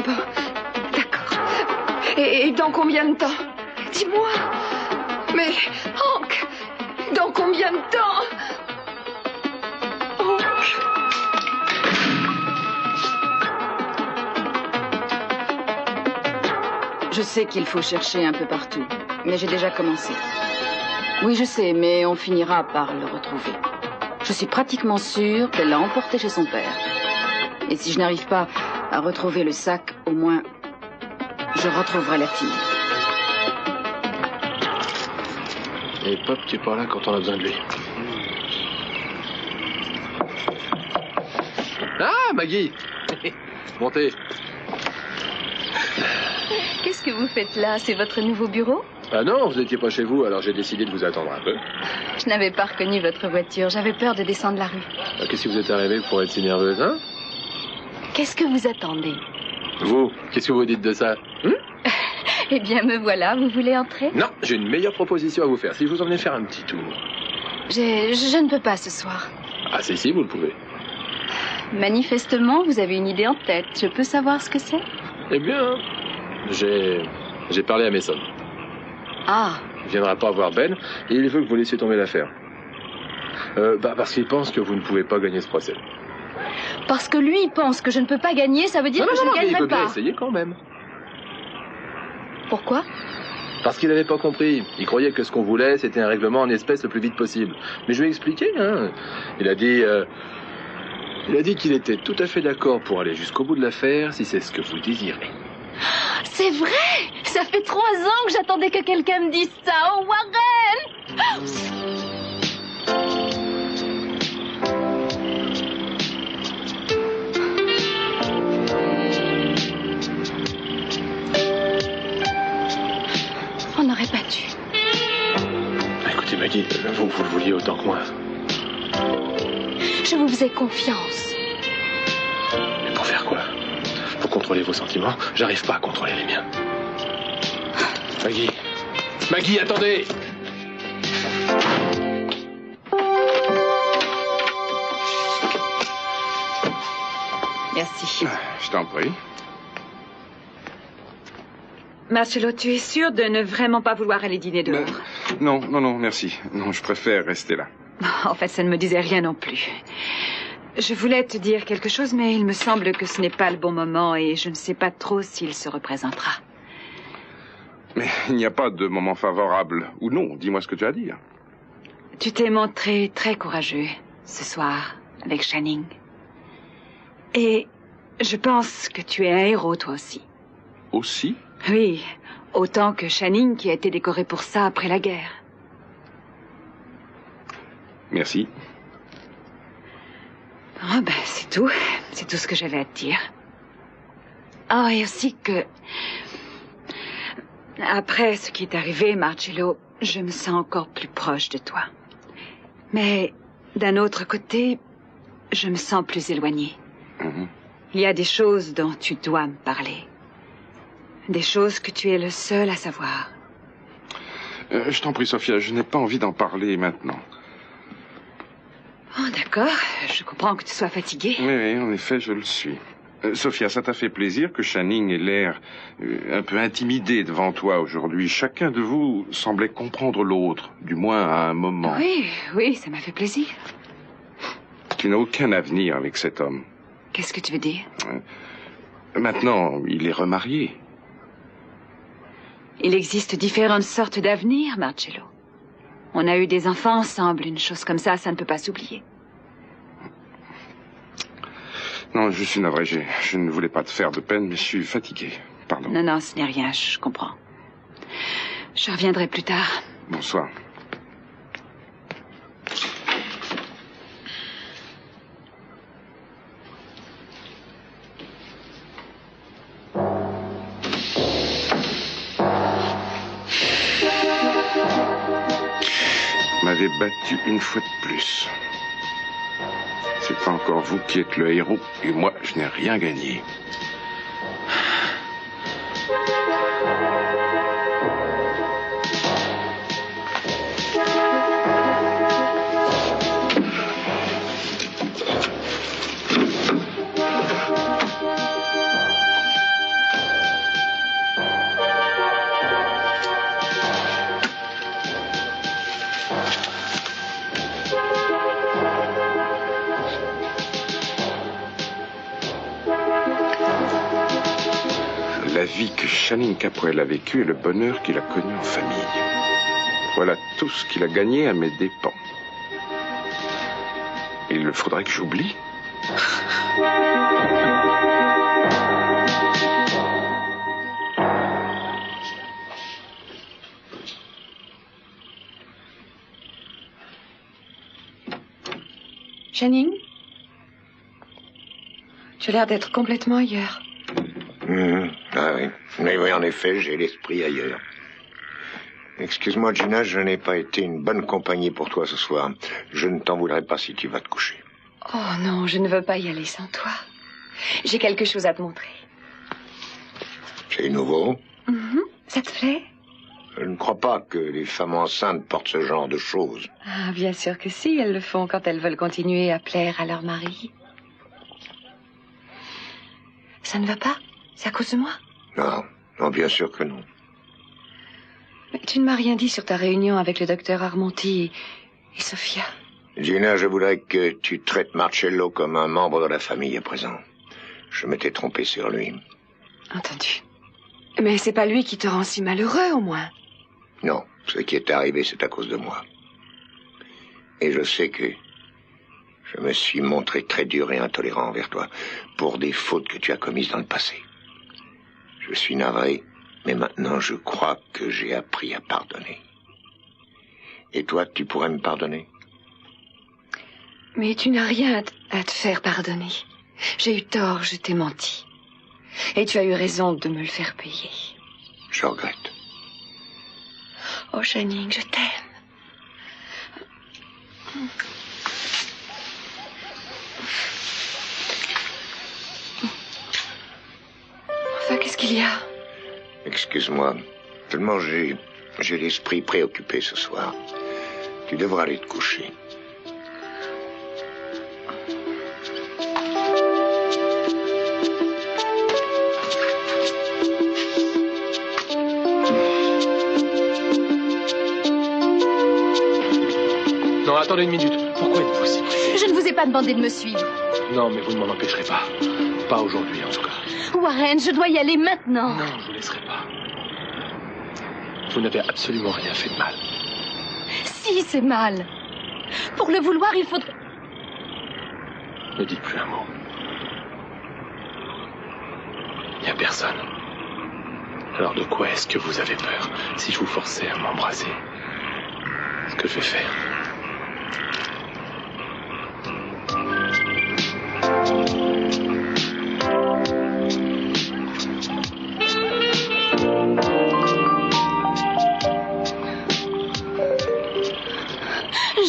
Bon, d'accord. Et dans combien de temps? Dis-moi. Mais, Hank, dans combien de temps? Je sais qu'il faut chercher un peu partout, mais j'ai déjà commencé. Oui, je sais, mais on finira par le retrouver. Je suis pratiquement sûre qu'elle l'a emporté chez son père. Et si je n'arrive pas à retrouver le sac, au moins Je retrouverai la fille. Et Pop qui est pas là quand on a besoin de lui. Ah, Maggie! Montez. Qu'est-ce que vous faites là? C'est votre nouveau bureau? Ah non, vous n'étiez pas chez vous, alors j'ai décidé de vous attendre un peu. Je n'avais pas reconnu votre voiture. J'avais peur de descendre la rue. Qu'est-ce qui vous est arrivé pour être si nerveuse, hein? Qu'est-ce que vous attendez? Vous, qu'est-ce que vous dites de ça? Eh bien, me voilà. Vous voulez entrer? Non, j'ai une meilleure proposition à vous faire. Si je vous emmenez faire un petit tour. Je ne peux pas ce soir. Ah si, vous le pouvez. Manifestement, vous avez une idée en tête. Je peux savoir ce que c'est? Eh bien, j'ai parlé à Mason. Ah. Il viendra pas voir Ben et il veut que vous laissiez tomber l'affaire. Parce qu'il pense que vous ne pouvez pas gagner ce procès. Parce que lui pense que je ne peux pas gagner, ça veut dire que je ne gagnerai il veut pas. bien essayer quand même. Pourquoi? Parce qu'il n'avait pas compris. Il croyait que ce qu'on voulait, c'était un règlement en espèces le plus vite possible. Mais je lui ai expliqué, hein. Il a dit qu'il était tout à fait d'accord pour aller jusqu'au bout de l'affaire si c'est ce que vous désirez. C'est vrai! Ça fait 3 ans que j'attendais que quelqu'un me dise ça. Oh, Warren! On n'aurait pas dû. Écoutez, Maggie, vous le vouliez autant que moi. Je vous faisais confiance. Mais pour faire quoi? Pour contrôler vos sentiments? J'arrive pas à contrôler les miens. Maggie, attendez! Merci. Je t'en prie. Marcello, tu es sûr de ne vraiment pas vouloir aller dîner dehors? Non, merci. Non, je préfère rester là. En fait, ça ne me disait rien non plus. Je voulais te dire quelque chose, mais il me semble que ce n'est pas le bon moment et je ne sais pas trop s'il se représentera. Mais il n'y a pas de moment favorable ou non. Dis-moi ce que tu as à dire. Tu t'es montré très courageux ce soir avec Channing. Et je pense que tu es un héros, toi aussi. Aussi? Oui, autant que Channing qui a été décoré pour ça après la guerre. Merci. Ah ben, c'est tout. C'est tout ce que j'avais à te dire. Ah, et aussi que... Après ce qui est arrivé, Marcello, je me sens encore plus proche de toi. Mais d'un autre côté, je me sens plus éloignée. Il y a des choses dont tu dois me parler. Des choses que tu es le seul à savoir. Je t'en prie, Sophia, je n'ai pas envie d'en parler maintenant. Oh, d'accord. Je comprends que tu sois fatiguée. Oui, en effet, je le suis. Sophia, ça t'a fait plaisir que Channing ait l'air un peu intimidé devant toi aujourd'hui. Chacun de vous semblait comprendre l'autre, du moins à un moment. Oui, ça m'a fait plaisir. Tu n'as aucun avenir avec cet homme. Qu'est-ce que tu veux dire? Maintenant, il est remarié. Il existe différentes sortes d'avenir, Marcello. On a eu des enfants ensemble, une chose comme ça ne peut pas s'oublier. Non, je suis navré, je ne voulais pas te faire de peine, mais je suis fatigué. Pardon. Non, ce n'est rien, je comprends. Je reviendrai plus tard. Bonsoir. M'avez battu une fois de plus. C'est pas encore vous qui êtes le héros, et moi, je n'ai rien gagné. La vie que Channing Caprel a vécue et le bonheur qu'il a connu en famille. Voilà tout ce qu'il a gagné à mes dépens. Il faudrait que j'oublie. Channing? Tu as l'air d'être complètement ailleurs. Ah oui. Mais oui, en effet, j'ai l'esprit ailleurs. Excuse-moi, Gina, je n'ai pas été une bonne compagnie pour toi ce soir. Je ne t'en voudrais pas si tu vas te coucher. Oh non, je ne veux pas y aller sans toi. J'ai quelque chose à te montrer. C'est nouveau? Ça te plaît? Je ne crois pas que les femmes enceintes portent ce genre de choses. Ah, bien sûr que si, elles le font quand elles veulent continuer à plaire à leur mari. Ça ne va pas? C'est à cause de moi? Non, non, bien sûr que non. Mais tu ne m'as rien dit sur ta réunion avec le docteur Armonti et Sophia. Gina, je voudrais que tu traites Marcello comme un membre de la famille à présent. Je m'étais trompé sur lui. Entendu. Mais c'est pas lui qui te rend si malheureux, au moins. Non, ce qui est arrivé, c'est à cause de moi. Et je sais que je me suis montré très dur et intolérant envers toi pour des fautes que tu as commises dans le passé. Je suis navré, mais maintenant je crois que j'ai appris à pardonner. Et toi, tu pourrais me pardonner? Mais tu n'as rien à te faire pardonner. J'ai eu tort, je t'ai menti. Et tu as eu raison de me le faire payer. Je regrette. Oh, Channing, je t'aime. Enfin, qu'est-ce qu'il y a? Excuse-moi. Tellement j'ai l'esprit préoccupé ce soir. Tu devras aller te coucher. Non, attendez une minute. Pourquoi êtes-vous si pressé? Je ne vous ai pas demandé de me suivre. Non, mais vous ne m'en empêcherez pas. Pas aujourd'hui, en tout cas. Warren, je dois y aller maintenant. Non, je vous laisserai pas. Vous n'avez absolument rien fait de mal. Si, c'est mal. Pour le vouloir, il faudrait... Ne dites plus un mot. Il n'y a personne. Alors de quoi est-ce que vous avez peur si je vous forçais à m'embrasser? Ce que je vais faire.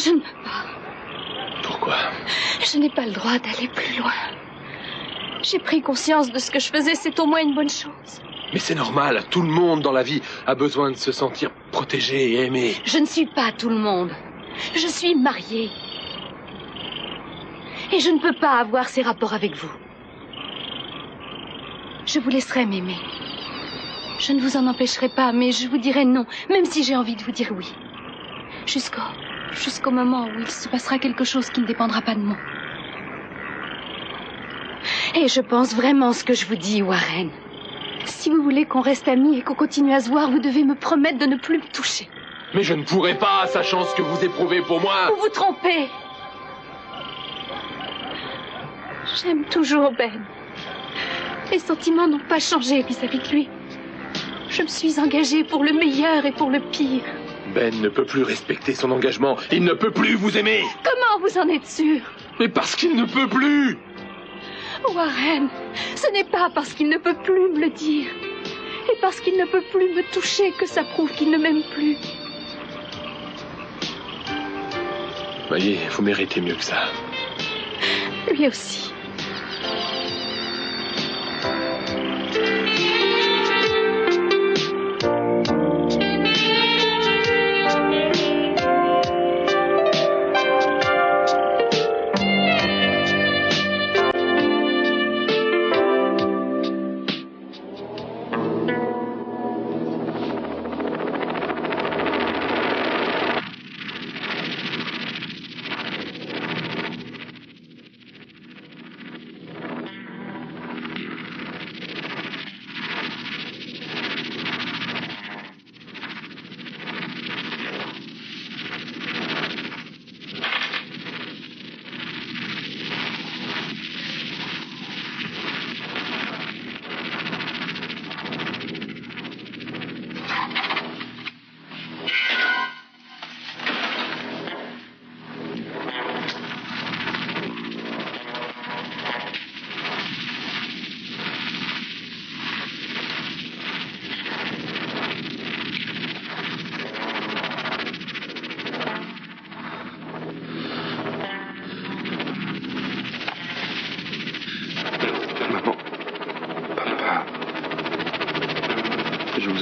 Je ne peux pas. Pourquoi? Je n'ai pas le droit d'aller plus loin. J'ai pris conscience de ce que je faisais, c'est au moins une bonne chose. Mais c'est normal, tout le monde dans la vie a besoin de se sentir protégé et aimé. Je ne suis pas tout le monde. Je suis mariée. Et je ne peux pas avoir ces rapports avec vous. Je vous laisserai m'aimer. Je ne vous en empêcherai pas, mais je vous dirai non, même si j'ai envie de vous dire oui. Jusqu'au moment où il se passera quelque chose qui ne dépendra pas de moi. Et je pense vraiment ce que je vous dis, Warren. Si vous voulez qu'on reste amis et qu'on continue à se voir, vous devez me promettre de ne plus me toucher. Mais je ne pourrai pas, sachant ce que vous éprouvez pour moi. Vous vous trompez. J'aime toujours Ben. Mes sentiments n'ont pas changé vis-à-vis de lui. Je me suis engagée pour le meilleur et pour le pire. Ben ne peut plus respecter son engagement. Il ne peut plus vous aimer. Comment vous en êtes sûr? Mais parce qu'il ne peut plus. Warren, ce n'est pas parce qu'il ne peut plus me le dire et parce qu'il ne peut plus me toucher que ça prouve qu'il ne m'aime plus. Voyez, vous méritez mieux que ça. Lui aussi.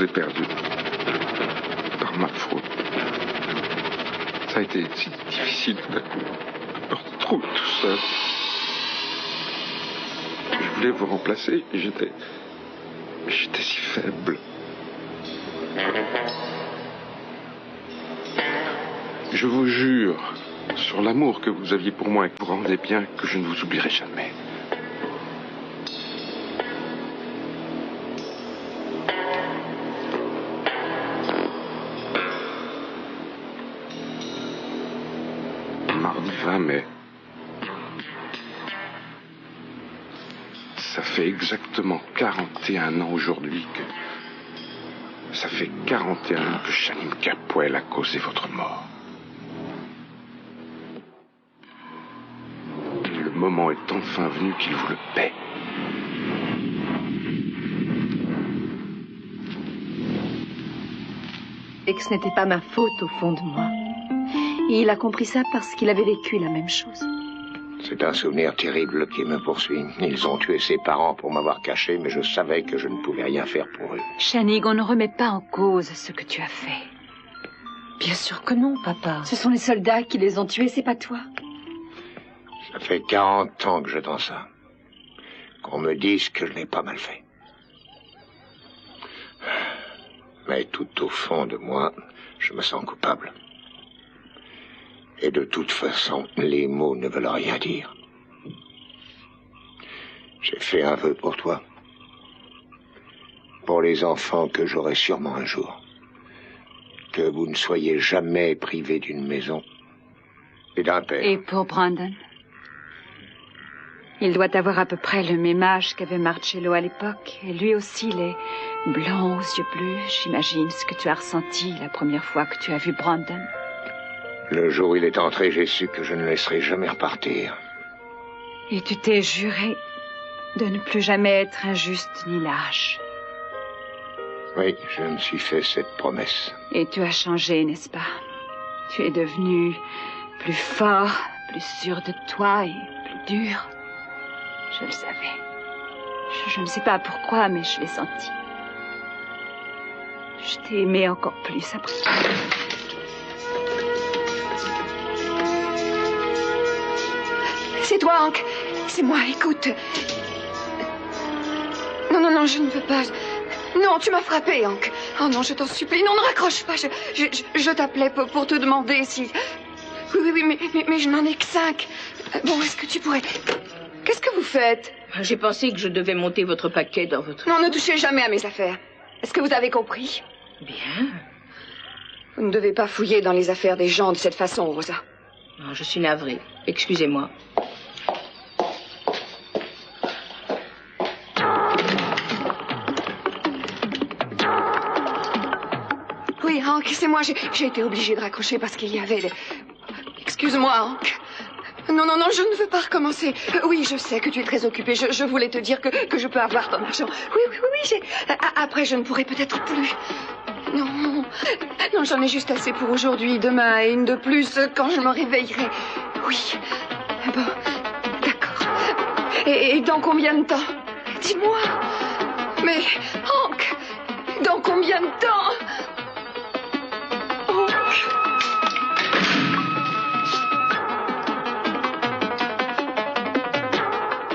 vous ai perdu. Par ma faute. Ça a été si difficile de me retrouver tout seul. Je voulais vous remplacer et j'étais si faible. Je vous jure, sur l'amour que vous aviez pour moi et que vous rendez bien, que je ne vous oublierai jamais. Mardi 20 mai. Ça fait exactement 41 ans aujourd'hui que... Ça fait 41 ans que Shanim Capwell a causé votre mort. Le moment est enfin venu qu'il vous le paie. Et que ce n'était pas ma faute au fond de moi. Et il a compris ça parce qu'il avait vécu la même chose. C'est un souvenir terrible qui me poursuit. Ils ont tué ses parents pour m'avoir caché, mais je savais que je ne pouvais rien faire pour eux. Shanig, on ne remet pas en cause ce que tu as fait. Bien sûr que non, papa. Ce sont les soldats qui les ont tués, c'est pas toi. Ça fait 40 ans que j'attends ça. Qu'on me dise que je n'ai pas mal fait. Mais tout au fond de moi, je me sens coupable. Et de toute façon, les mots ne veulent rien dire. J'ai fait un vœu pour toi. Pour les enfants que j'aurai sûrement un jour. Que vous ne soyez jamais privés d'une maison et d'un père. Et pour Brandon? Il doit avoir à peu près le même âge qu'avait Marcello à l'époque. Et lui aussi, il est blond aux yeux bleus. J'imagine ce que tu as ressenti la première fois que tu as vu Brandon. Le jour où il est entré, j'ai su que je ne laisserai jamais repartir. Et tu t'es juré de ne plus jamais être injuste ni lâche. Oui, je me suis fait cette promesse. Et tu as changé, n'est-ce pas? Tu es devenu plus fort, plus sûr de toi et plus dur. Je le savais. Je ne sais pas pourquoi, mais je l'ai senti. Je t'ai aimé encore plus après. C'est toi, Hank. C'est moi, écoute. Non, je ne veux pas. Non, tu m'as frappé, Hank. Oh non, je t'en supplie. Non, ne raccroche pas. Je t'appelais pour te demander si... Oui, mais je n'en ai que 5. Bon, est-ce que tu pourrais... Qu'est-ce que vous faites? J'ai pensé que je devais monter votre paquet dans votre... Non, ne touchez jamais à mes affaires. Est-ce que vous avez compris? Bien. Vous ne devez pas fouiller dans les affaires des gens de cette façon, Rosa. Non, je suis navrée. Excusez-moi. Oui, Hank, c'est moi. J'ai été obligée de raccrocher parce qu'il y avait... Excuse-moi, Hank. Non, je ne veux pas recommencer. Oui, je sais que tu es très occupé. Je voulais te dire que je peux avoir ton argent. Oui, après, je ne pourrai peut-être plus. Non, j'en ai juste assez pour aujourd'hui, demain et une de plus quand je me réveillerai. Oui. Bon, d'accord. Et dans combien de temps? Dis-moi. Mais, Hank, dans combien de temps?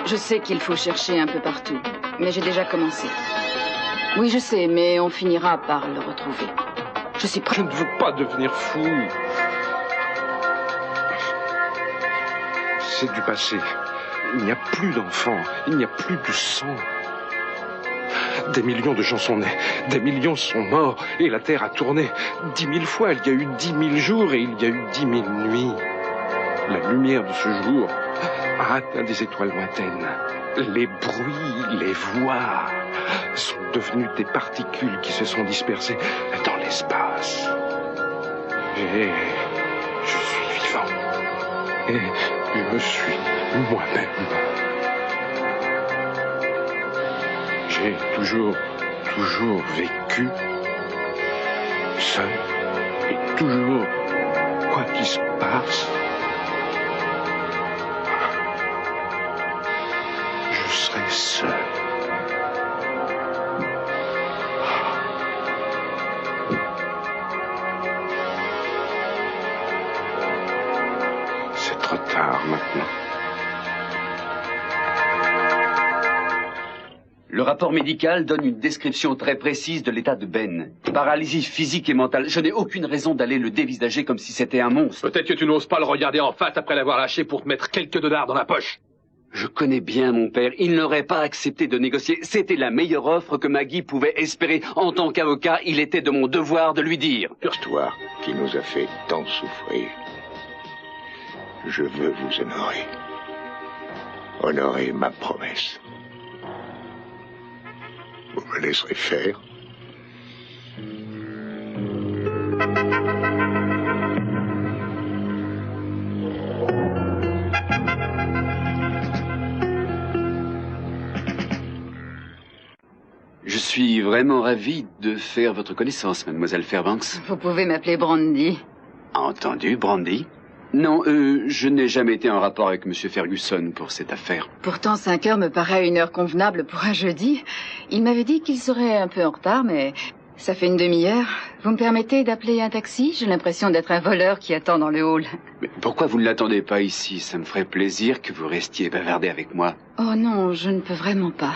Je sais qu'il faut chercher un peu partout, mais j'ai déjà commencé. Oui, je sais, mais on finira par le retrouver. Je suis prêt. Je ne veux pas devenir fou. C'est du passé. Il n'y a plus d'enfants. Il n'y a plus de sang. Des millions de gens sont nés. Des millions sont morts. Et la Terre a tourné 10 000 fois. Il y a eu 10 000 jours et il y a eu 10 000 nuits. La lumière de ce jour a atteint des étoiles lointaines. Les bruits, les voix sont devenus des particules qui se sont dispersées dans l'espace. Et je suis vivant. Et je suis moi-même. J'ai toujours vécu seul. Et toujours, quoi qu'il se passe, je serai seul. Le rapport médical donne une description très précise de l'état de Ben. Paralysie physique et mentale. Je n'ai aucune raison d'aller le dévisager comme si c'était un monstre. Peut-être que tu n'oses pas le regarder en face après l'avoir lâché pour te mettre quelques dollars dans la poche. Je connais bien mon père. Il n'aurait pas accepté de négocier. C'était la meilleure offre que Maggie pouvait espérer. En tant qu'avocat, il était de mon devoir de lui dire. L'histoire qui nous a fait tant souffrir. Je veux vous honorer. Honorer ma promesse. Vous me laisserez faire. Je suis vraiment ravi de faire votre connaissance, mademoiselle Fairbanks. Vous pouvez m'appeler Brandy. Entendu, Brandy? Non, je n'ai jamais été en rapport avec monsieur Ferguson pour cette affaire. Pourtant, 5 heures me paraît une heure convenable pour un jeudi. Il m'avait dit qu'il serait un peu en retard, mais ça fait une demi-heure. Vous me permettez d'appeler un taxi? J'ai l'impression d'être un voleur qui attend dans le hall. Mais pourquoi vous ne l'attendez pas ici? Ça me ferait plaisir que vous restiez bavarder avec moi. Oh non, je ne peux vraiment pas.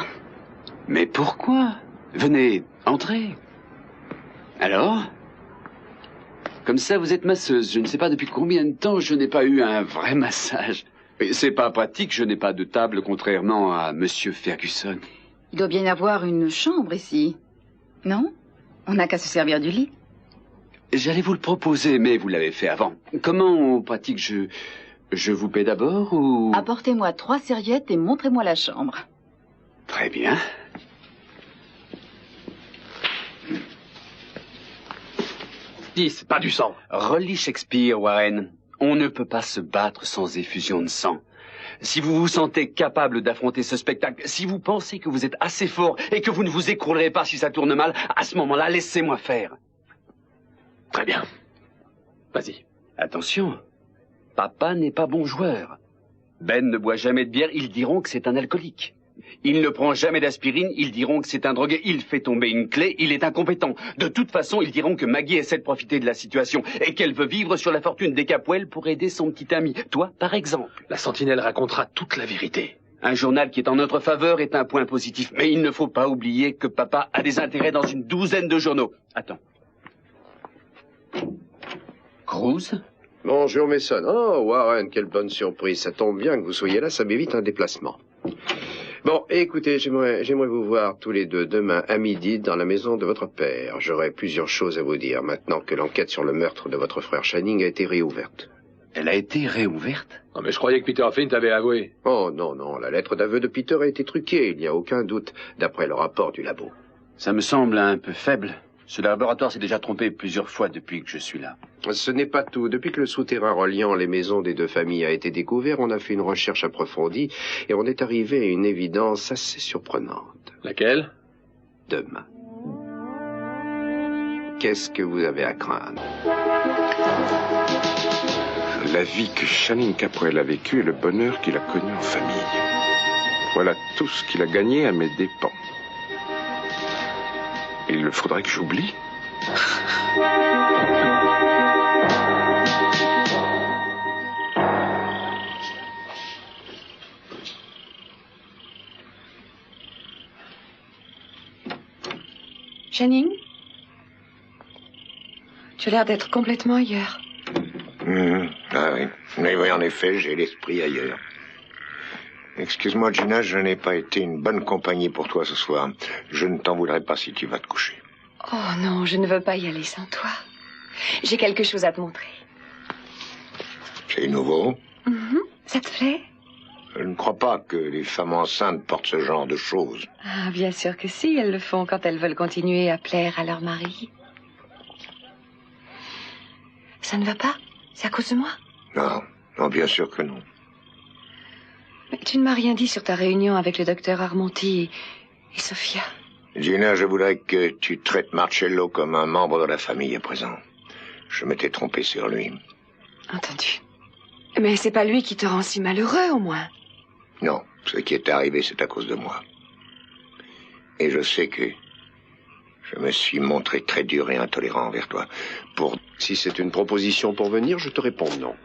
Mais pourquoi? Venez, entrez. Alors? Comme ça, vous êtes masseuse. Je ne sais pas depuis combien de temps je n'ai pas eu un vrai massage. Et c'est pas pratique, je n'ai pas de table, contrairement à monsieur Ferguson. Il doit bien y avoir une chambre ici. Non? On n'a qu'à se servir du lit. J'allais vous le proposer, mais vous l'avez fait avant. Comment on pratique? Je vous paie d'abord ou... Apportez-moi 3 serviettes et montrez-moi la chambre. Très bien. Pas du sang. Relis Shakespeare, Warren. On ne peut pas se battre sans effusion de sang. Si vous vous sentez capable d'affronter ce spectacle, si vous pensez que vous êtes assez fort et que vous ne vous écroulerez pas si ça tourne mal, à ce moment-là, laissez-moi faire. Très bien. Vas-y. Attention, papa n'est pas bon joueur. Ben ne boit jamais de bière, ils diront que c'est un alcoolique. Il ne prend jamais d'aspirine, ils diront que c'est un drogué. Il fait tomber une clé, il est incompétent. De toute façon, ils diront que Maggie essaie de profiter de la situation et qu'elle veut vivre sur la fortune des Capwell pour aider son petit ami. Toi, par exemple. La sentinelle racontera toute la vérité. Un journal qui est en notre faveur est un point positif. Mais il ne faut pas oublier que papa a des intérêts dans une douzaine de journaux. Attends. Cruz? Bonjour, Mason. Oh, Warren, quelle bonne surprise. Ça tombe bien que vous soyez là, ça m'évite un déplacement. Bon, écoutez, j'aimerais vous voir tous les deux demain à midi dans la maison de votre père. J'aurai plusieurs choses à vous dire maintenant que l'enquête sur le meurtre de votre frère Channing a été réouverte. Elle a été réouverte? Non, mais je croyais que Peter Flint avait avoué. Oh, non, non, la lettre d'aveu de Peter a été truquée, il n'y a aucun doute, d'après le rapport du labo. Ça me semble un peu faible. Ce laboratoire s'est déjà trompé plusieurs fois depuis que je suis là. Ce n'est pas tout. Depuis que le souterrain reliant les maisons des deux familles a été découvert, on a fait une recherche approfondie et on est arrivé à une évidence assez surprenante. Laquelle? Demain. Qu'est-ce que vous avez à craindre? La vie que Channing Capwell a vécue et le bonheur qu'il a connu en famille. Voilà tout ce qu'il a gagné à mes dépens. Il faudrait que j'oublie. Channing? Tu as l'air d'être complètement ailleurs. Ah oui. Mais oui, en effet, j'ai l'esprit ailleurs. Excuse-moi, Gina, je n'ai pas été une bonne compagnie pour toi ce soir. Je ne t'en voudrais pas si tu vas te coucher. Oh non, je ne veux pas y aller sans toi. J'ai quelque chose à te montrer. C'est nouveau? Ça te plaît? Je ne crois pas que les femmes enceintes portent ce genre de choses. Ah, bien sûr que si, elles le font quand elles veulent continuer à plaire à leur mari. Ça ne va pas? C'est à cause de moi? Non, non, bien sûr que non. Mais tu ne m'as rien dit sur ta réunion avec le docteur Armonti et Sophia. Gina, je voudrais que tu traites Marcello comme un membre de la famille à présent. Je m'étais trompé sur lui. Entendu. Mais c'est pas lui qui te rend si malheureux, au moins. Non, ce qui est arrivé, c'est à cause de moi. Et je sais que je me suis montré très dur et intolérant envers toi. Si c'est une proposition pour venir, je te réponds non.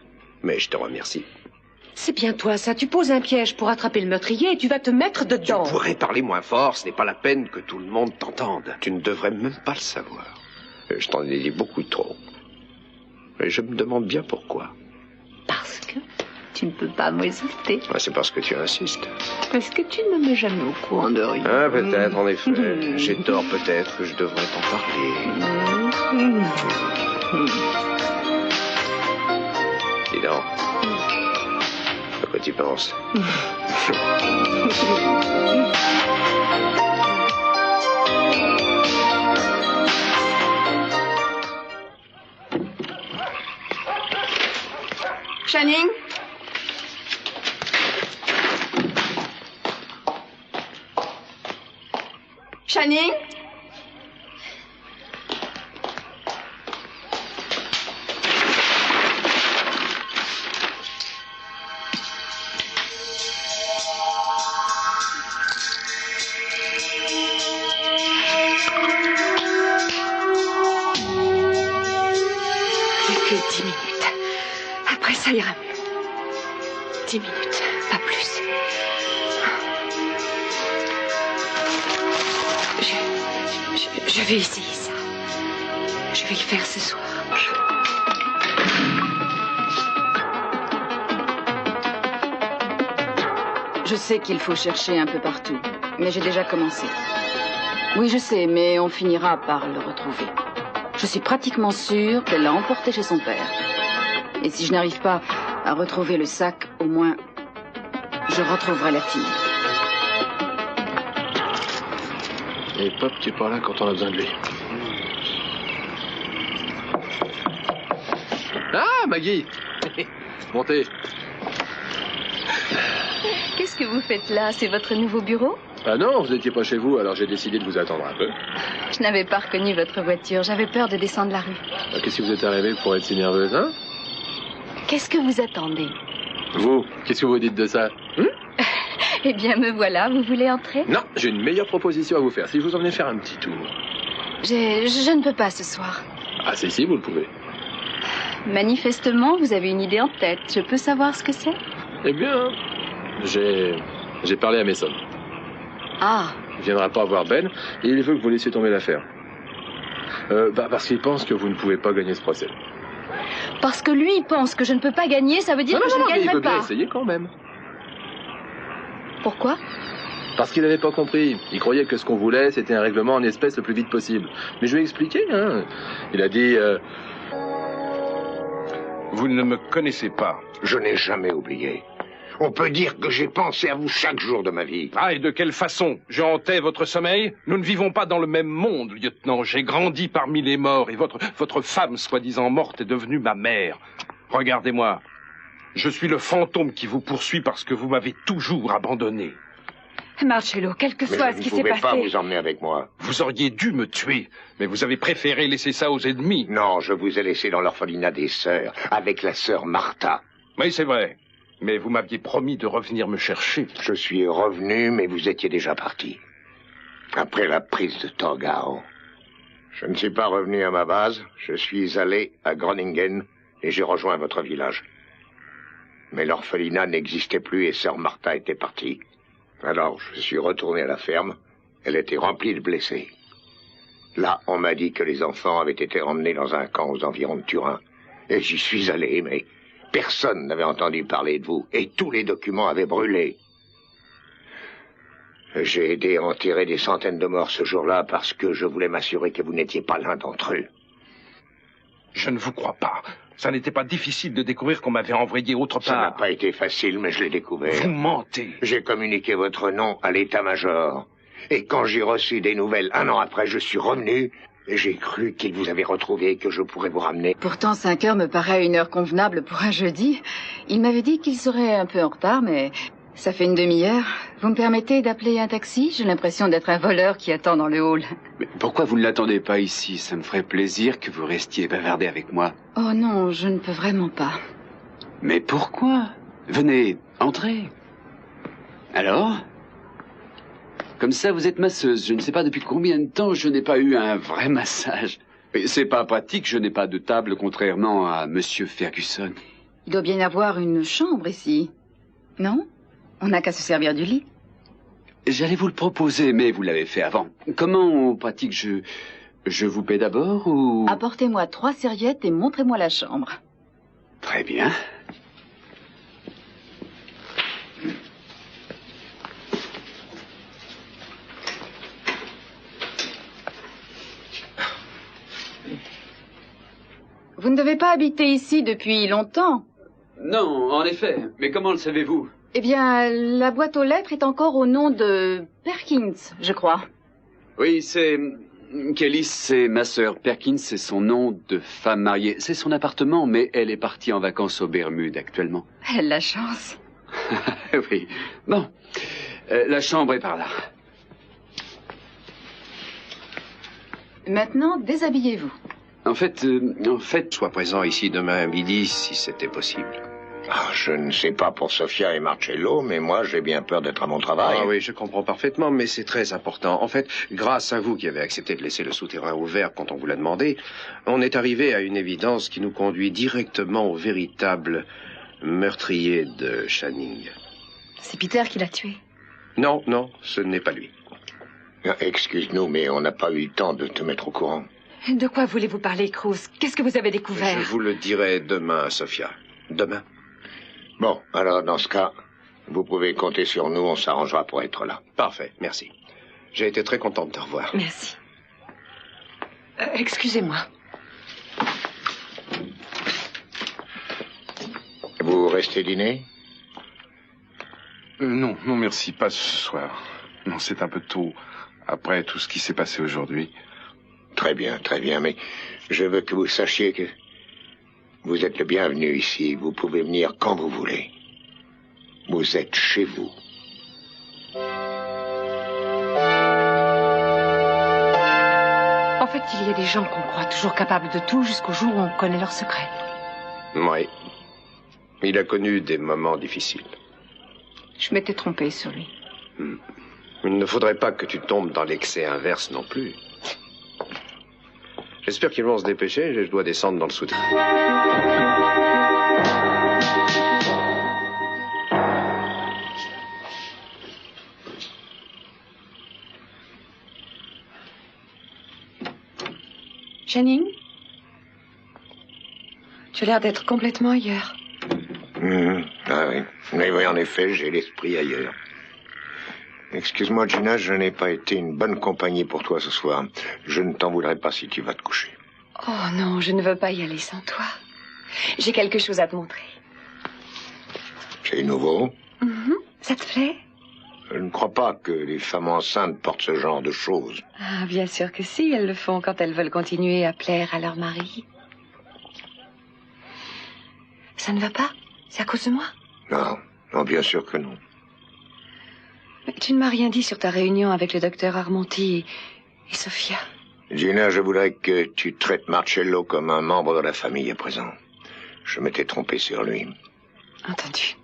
Mais je te remercie. C'est bien toi, ça. Tu poses un piège pour attraper le meurtrier et tu vas te mettre dedans. Tu pourrais parler moins fort, ce n'est pas la peine que tout le monde t'entende. Tu ne devrais même pas le savoir. Je t'en ai dit beaucoup trop. Et je me demande bien pourquoi. Parce que tu ne peux pas me résulter. C'est parce que tu insistes. Parce que tu ne me mets jamais au courant de rien. Ah, peut-être, en effet. J'ai tort, peut-être, que je devrais t'en parler. Dis donc. À quoi tu penses? Channing? Channing? Plus que 10 minutes. Après, ça ira mieux. 10 minutes, pas plus. Je vais essayer ça. Je vais le faire ce soir. Je sais qu'il faut chercher un peu partout, mais j'ai déjà commencé. Oui, je sais, mais on finira par le retrouver. Je suis pratiquement sûre qu'elle l'a emporté chez son père. Et si je n'arrive pas à retrouver le sac, au moins, je retrouverai la fille. Et Pop, tu es par là quand on a besoin de lui. Ah, Maggie! Montez. Qu'est-ce que vous faites là? C'est votre nouveau bureau? Ah non, vous n'étiez pas chez vous, alors j'ai décidé de vous attendre un peu. Je n'avais pas reconnu votre voiture. J'avais peur de descendre la rue. Qu'est-ce qui vous est arrivé pour être si nerveuse, hein? Qu'est-ce que vous attendez? Vous, qu'est-ce que vous dites de ça? Eh bien, me voilà. Vous voulez entrer? Non, j'ai une meilleure proposition à vous faire. Si je vous emmenais faire un petit tour. Je ne peux pas ce soir. Ah, si, vous le pouvez. Manifestement, vous avez une idée en tête. Je peux savoir ce que c'est? Eh bien, j'ai parlé à Mason. Ah. Il viendra pas voir Ben et il veut que vous laissiez tomber l'affaire. Parce qu'il pense que vous ne pouvez pas gagner ce procès. Parce que lui pense que je ne peux pas gagner, ça veut dire que je ne gagnerai il veut pas. bien essayer quand même. Pourquoi? Parce qu'il n'avait pas compris. Il croyait que ce qu'on voulait, c'était un règlement en espèces le plus vite possible. Mais je lui ai expliqué, hein. Il a dit... Vous ne me connaissez pas. Je n'ai jamais oublié. On peut dire que j'ai pensé à vous chaque jour de ma vie. Ah, et de quelle façon? Je hantais votre sommeil? Nous ne vivons pas dans le même monde, lieutenant. J'ai grandi parmi les morts et votre femme, soi-disant morte, est devenue ma mère. Regardez-moi. Je suis le fantôme qui vous poursuit parce que vous m'avez toujours abandonné. Marcello, quel que soit ce qui s'est passé... Je ne pouvais pas vous emmener avec moi. Vous auriez dû me tuer, mais vous avez préféré laisser ça aux ennemis. Non, je vous ai laissé dans l'orphelinat des sœurs, avec la sœur Martha. Oui, c'est vrai. Mais vous m'aviez promis de revenir me chercher. Je suis revenu, mais vous étiez déjà parti. Après la prise de Torgau. Je ne suis pas revenu à ma base. Je suis allé à Groningen et j'ai rejoint votre village. Mais l'orphelinat n'existait plus et sœur Martha était partie. Alors, je suis retourné à la ferme. Elle était remplie de blessés. Là, on m'a dit que les enfants avaient été emmenés dans un camp aux environs de Turin. Et j'y suis allé, mais personne n'avait entendu parler de vous. Et tous les documents avaient brûlé. J'ai aidé à enterrer des centaines de morts ce jour-là parce que je voulais m'assurer que vous n'étiez pas l'un d'entre eux. Je ne vous crois pas. Ça n'était pas difficile de découvrir qu'on m'avait envoyé autre part. Ça n'a pas été facile, mais je l'ai découvert. Vous mentez. J'ai communiqué votre nom à l'état-major. Et quand j'ai reçu des nouvelles 1 an après, je suis revenu et j'ai cru qu'il vous avait retrouvé et que je pourrais vous ramener. Pourtant, 5 heures me paraît une heure convenable pour un jeudi. Il m'avait dit qu'il serait un peu en retard, mais ça fait une demi-heure. Vous me permettez d'appeler un taxi? J'ai l'impression d'être un voleur qui attend dans le hall. Mais pourquoi vous ne l'attendez pas ici? Ça me ferait plaisir que vous restiez bavarder avec moi. Oh non, je ne peux vraiment pas. Mais pourquoi? Venez, entrez. Alors? Comme ça, vous êtes masseuse. Je ne sais pas depuis combien de temps je n'ai pas eu un vrai massage. Et c'est pas pratique, je n'ai pas de table, contrairement à Monsieur Ferguson. Il doit bien y avoir une chambre ici. Non? On n'a qu'à se servir du lit. J'allais vous le proposer, mais vous l'avez fait avant. Comment on pratique? Je vous paie d'abord ou... Apportez-moi 3 serviettes et montrez-moi la chambre. Très bien. Vous ne devez pas habiter ici depuis longtemps. Non, en effet. Mais comment le savez-vous? Eh bien, la boîte aux lettres est encore au nom de Perkins, je crois. Oui, c'est... Kelly, c'est ma sœur. Perkins, c'est son nom de femme mariée. C'est son appartement, mais elle est partie en vacances aux Bermudes actuellement. Elle a la chance. Oui. Bon. La chambre est par là. Maintenant, déshabillez-vous. En fait... Sois présent ici demain à midi, si c'était possible. Ah, je ne sais pas pour Sofia et Marcello, mais moi, j'ai bien peur d'être à mon travail. Ah oui, je comprends parfaitement, mais c'est très important. En fait, grâce à vous qui avez accepté de laisser le souterrain ouvert quand on vous l'a demandé, on est arrivé à une évidence qui nous conduit directement au véritable meurtrier de Channing. C'est Peter qui l'a tué. Non, non, ce n'est pas lui. Excuse-nous, mais on n'a pas eu le temps de te mettre au courant. De quoi voulez-vous parler, Cruz? Qu'est-ce que vous avez découvert? Je vous le dirai demain, Sofia. Demain. Bon, alors dans ce cas, vous pouvez compter sur nous, on s'arrangera pour être là. Parfait, merci. J'ai été très content de te revoir. Merci. Excusez-moi. Vous restez dîner? Non, non merci, pas ce soir. Non, c'est un peu tôt, après tout ce qui s'est passé aujourd'hui. Très bien, mais je veux que vous sachiez que vous êtes le bienvenu ici. Vous pouvez venir quand vous voulez. Vous êtes chez vous. En fait, il y a des gens qu'on croit toujours capables de tout jusqu'au jour où on connaît leurs secrets. Oui. Il a connu des moments difficiles. Je m'étais trompée sur lui. Il ne faudrait pas que tu tombes dans l'excès inverse non plus. J'espère qu'ils vont se dépêcher, je dois descendre dans le souterrain. Channing? Tu as l'air d'être complètement ailleurs. Ah oui. Oui, en effet, j'ai l'esprit ailleurs. Excuse-moi, Gina, je n'ai pas été une bonne compagnie pour toi ce soir. Je ne t'en voudrais pas si tu vas te coucher. Oh non, je ne veux pas y aller sans toi. J'ai quelque chose à te montrer. C'est nouveau? Ça te plaît? Je ne crois pas que les femmes enceintes portent ce genre de choses. Ah, bien sûr que si, elles le font quand elles veulent continuer à plaire à leur mari. Ça ne va pas? C'est à cause de moi? Non, non, bien sûr que non. Mais tu ne m'as rien dit sur ta réunion avec le docteur Armonti et Sofia. Gina, je voudrais que tu traites Marcello comme un membre de la famille à présent. Je m'étais trompé sur lui. Entendu.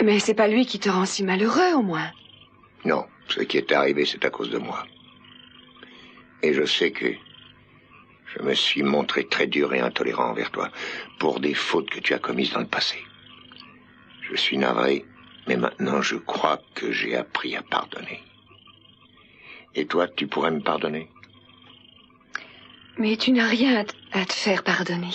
Mais c'est pas lui qui te rend si malheureux, au moins. Non, ce qui est arrivé, c'est à cause de moi. Et je sais que je me suis montré très dur et intolérant envers toi pour des fautes que tu as commises dans le passé. Je suis navré, mais maintenant je crois que j'ai appris à pardonner. Et toi, tu pourrais me pardonner? Mais tu n'as rien à te faire pardonner.